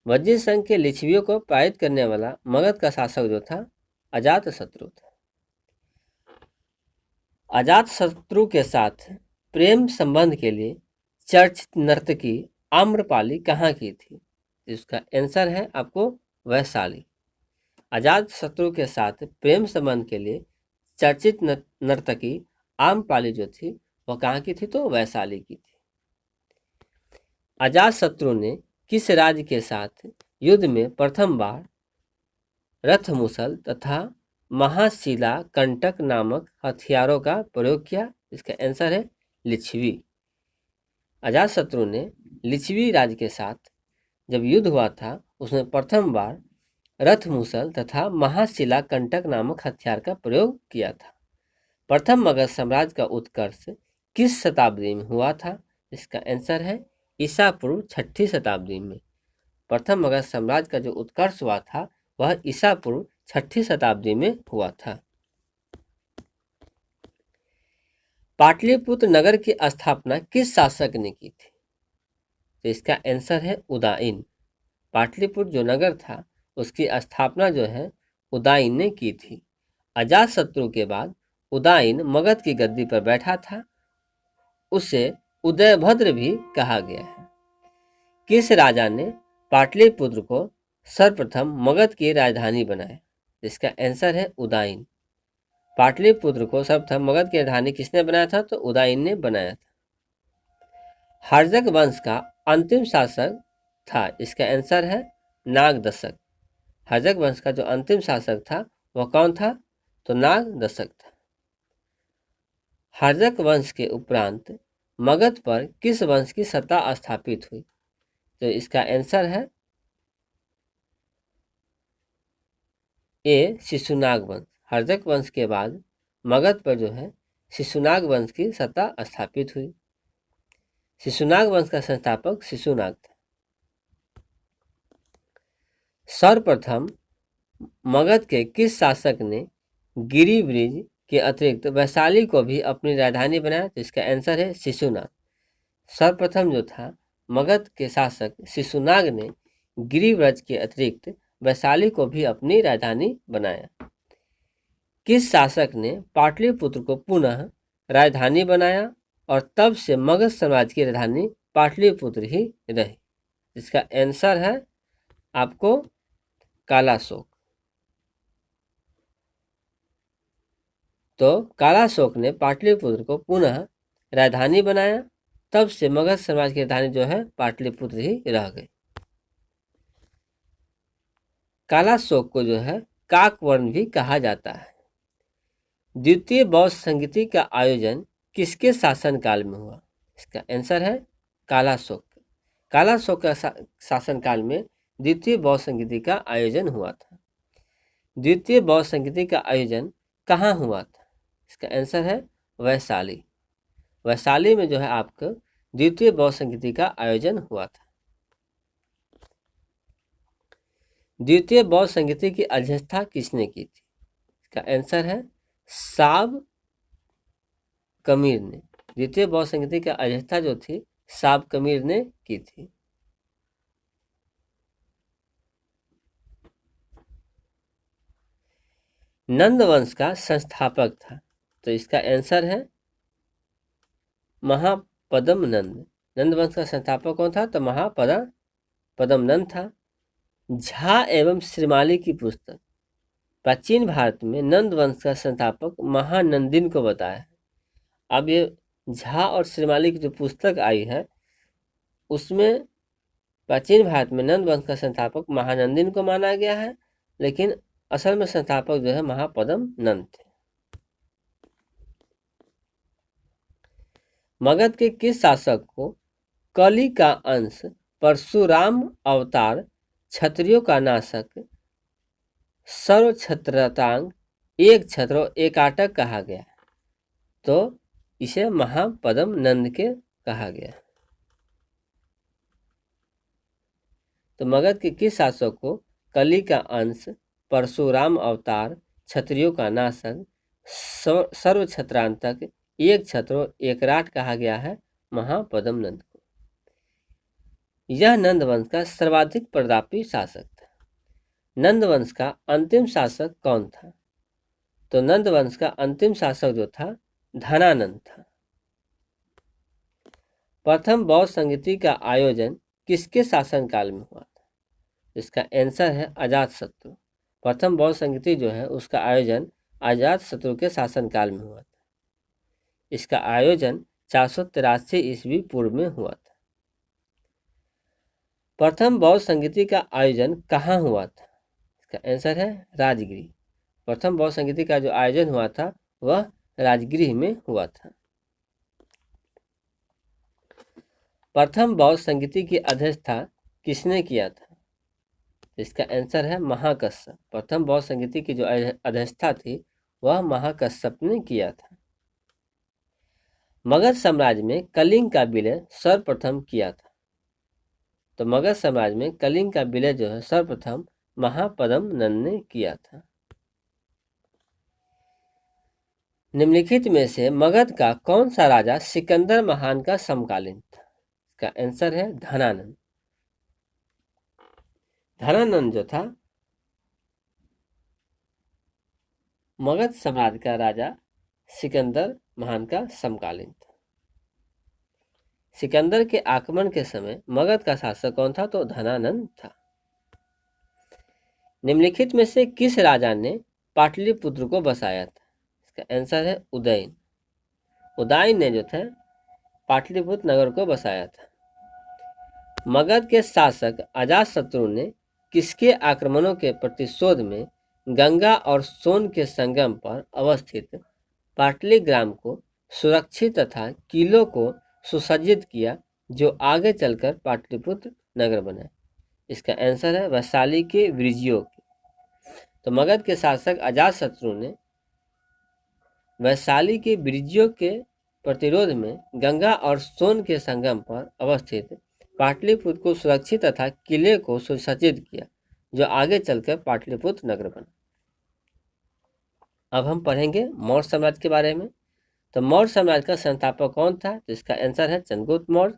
वज्जी संघ के लिच्छवियों को पराजित करने वाला मगध का शासक जो था अजातशत्रु था। अजातशत्रु के साथ प्रेम संबंध के लिए चर्चित नर्तकी आम्रपाली कहाँ की थी? इसका आंसर है आपको वैशाली। अजातशत्रु के साथ प्रेम संबंध के लिए चर्चित नर्तकी आम्रपाली जो थी वह कहाँ की थी? तो वैशाली की थी। अजातशत्रु ने किस राज्य के साथ युद्ध में प्रथम बार रथमुसल तथा महाशिला कंटक नामक हथियारों का प्रयोग किया? इसका आंसर है लिच्छवी। अजातशत्रु ने लिच्छवी राज्य के साथ जब युद्ध हुआ था उसमें प्रथम बार रथमुसल तथा महाशिला कंटक नामक हथियार का प्रयोग किया था। प्रथम मगध साम्राज्य का उत्कर्ष किस शताब्दी में हुआ था? इसका आंसर है ईसा पूर्व 6ठी शताब्दी में। प्रथम मगध साम्राज्य का जो उत्कर्ष हुआ था वह ईसा पूर्व 6ठी शताब्दी में हुआ था। पाटलिपुत्र नगर की स्थापना किस शासक ने की थी? तो इसका आंसर है उदयन। पाटलिपुत्र जो नगर था उसकी स्थापना जो है उदयन ने की थी। अजातशत्रु के बाद उदयन मगध की गद्दी पर बैठा था, उसे उदयभद्र भी कहा गया है। किस राजा ने पाटलिपुत्र को सर्वप्रथम मगध की राजधानी बनाया? इसका आंसर है उदयन। पाटलिपुत्र को सर्वप्रथम मगध की राजधानी किसने बनाया था? तो उदयन ने बनाया था। हर्जक वंश का अंतिम शासक था, इसका आंसर है नागदशक। हर्जक वंश का जो अंतिम शासक था वह कौन था? तो नागदशक था। हर्जक वंश के उपरांत मगध पर किस वंश की सत्ता स्थापित हुई? तो इसका आंसर है ए शिशुनाग वंश। हर्जक वंश के बाद मगध पर जो है शिशुनाग वंश की सत्ता स्थापित हुई। शिशुनाग वंश का संस्थापक शिशुनाग था। सर्वप्रथम मगध के किस शासक ने गिरिब्रिज के अतिरिक्त वैशाली को भी अपनी राजधानी बनाया? तो इसका आंसर है शिशुनाग। सर्वप्रथम जो था मगध के शासक शिशुनाग ने गिरिब्रज के अतिरिक्त वैशाली को भी अपनी राजधानी बनाया। किस शासक ने पाटलिपुत्र को पुनः राजधानी बनाया और तब से मगध साम्राज्य की राजधानी पाटलिपुत्र ही रही? इसका आंसर है आपको कालाशोक। तो कालाशोक ने पाटलिपुत्र को पुनः राजधानी बनाया, तब से मगध साम्राज्य की राजधानी जो है पाटलिपुत्र ही रह गई। कालाशोक को जो है काकवर्ण भी कहा जाता है। द्वितीय बौद्ध संगीति का आयोजन किसके शासनकाल में हुआ? इसका आंसर है कालाशोक। कालाशोक का शासनकाल में द्वितीय बौद्ध संगीति का आयोजन हुआ था। द्वितीय बौद्ध संगीति का आयोजन कहाँ हुआ था? इसका आंसर है वैशाली। वैशाली में जो है आपको द्वितीय बौद्ध संगीति का आयोजन हुआ था। द्वितीय बौद्ध संगीति की अध्यक्षता किसने की थी? इसका आंसर है साब कमीर ने। द्वितीय बौद्ध संगीति की अध्यक्षता जो थी साब कमीर ने की थी। नंद वंश का संस्थापक था, तो इसका आंसर है महापद्म नंद। नंद वंश का संस्थापक कौन था? तो महापद्म नंद था। झा एवं श्रीमाली की पुस्तक प्राचीन भारत में नंद वंश का संस्थापक महानंदिन को बताया है। अब ये झा और श्रीमाली की जो पुस्तक आई है उसमें प्राचीन भारत में नंद वंश का संस्थापक महानंदिन को माना गया है, लेकिन असल में संस्थापक जो है महापद्म नंद थे। मगध के किस शासक को कली का अंश, परशुराम अवतार, क्षत्रियों का नाशक, सर्वक्षत्रतांग, एक छत्र एकाटक कहा गया? तो इसे महापद्म नंद के कहा गया। तो मगध के किस शासक को कली का अंश, परशुराम अवतार, क्षत्रियों का नाशक, सर्वक्षत्रांतक, एक छत्र एकराट कहा गया है? महापद्म नंद को। यह नंद वंश का सर्वाधिक प्रतापी शासक था। नंद वंश का अंतिम शासक कौन था? तो नंद वंश का अंतिम शासक जो था धनानंद था। प्रथम बौद्ध संगीति का आयोजन किसके शासनकाल में हुआ था? इसका आंसर है अजातशत्रु। प्रथम बौद्ध संगीति जो है उसका आयोजन अजातशत्रु के शासनकाल में हुआ था। इसका आयोजन 483 ईस्वी पूर्व में हुआ था। प्रथम बौद्ध संगीति का आयोजन कहाँ हुआ था? इसका आंसर है राजगृह। प्रथम बौद्ध संगीति का जो आयोजन हुआ था वह राजगृह में हुआ था। प्रथम बौद्ध संगीति की अध्यक्षता किसने किया था? इसका आंसर है महाकश्यप। प्रथम बौद्ध संगीति की जो अध्यक्षता थी वह महाकश्यप ने किया था। मगध साम्राज्य में कलिंग का विलय सर्वप्रथम किया था। तो मगध साम्राज्य में कलिंग का विलय जो है सर्वप्रथम महापद्मनंद ने किया था। निम्नलिखित में से मगध का कौन सा राजा सिकंदर महान का समकालीन था? इसका आंसर है धनानंद। धनानंद जो था मगध साम्राज्य का राजा सिकंदर महान का समकालीन था। सिकंदर के आक्रमण के समय मगध का शासक कौन था? तो धनानंद था। निम्नलिखित में से किस राजा ने पाटलिपुत्र को बसाया था? इसका आंसर है उदयन। उदयन ने जो था पाटलिपुत्र नगर को बसाया था। मगध के शासक अजातशत्रु ने किसके आक्रमणों के प्रतिशोध में गंगा और सोन के संगम पर अवस्थित पाटलिग्राम को सुरक्षित तथा किलों को सुसज्जित किया जो आगे चलकर पाटलिपुत्र नगर बना? इसका आंसर है वैशाली के वृज्यों की। तो मगध के शासक अजातशत्रु ने वैशाली के वृज्यों के प्रतिरोध में गंगा और सोन के संगम पर अवस्थित पाटलिपुत्र को सुरक्षित तथा किले को सुसज्जित किया जो आगे चलकर पाटलिपुत्र नगर बना। अब हम पढ़ेंगे मौर्य साम्राज्य के बारे में। तो मौर्य साम्राज्य का संस्थापक कौन था? तो इसका आंसर है चंद्रगुप्त मौर्य।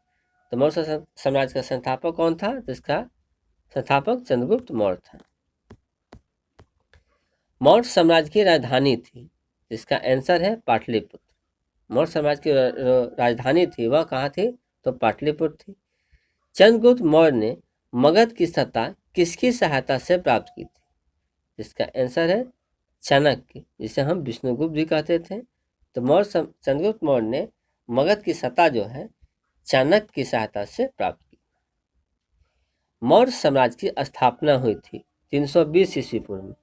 तो मौर्य साम्राज्य का संस्थापक कौन था? तो इसका संस्थापक चंद्रगुप्त मौर्य था। मौर्य साम्राज्य की राजधानी थी, इसका आंसर है पाटलिपुत्र। मौर्य साम्राज्य की राजधानी थी वह कहाँ थी? तो पाटलिपुत्र थी। चंद्रगुप्त मौर्य ने मगध की सत्ता किसकी सहायता से प्राप्त की थी? इसका आंसर है चाणक्य, जिसे हम विष्णुगुप्त भी कहते थे। तो चंद्रगुप्त मौर्य ने मगध की सत्ता जो है चाणक्य की सहायता से प्राप्त की। मौर्य साम्राज्य की स्थापना हुई थी 320 ईस्वी पूर्व में।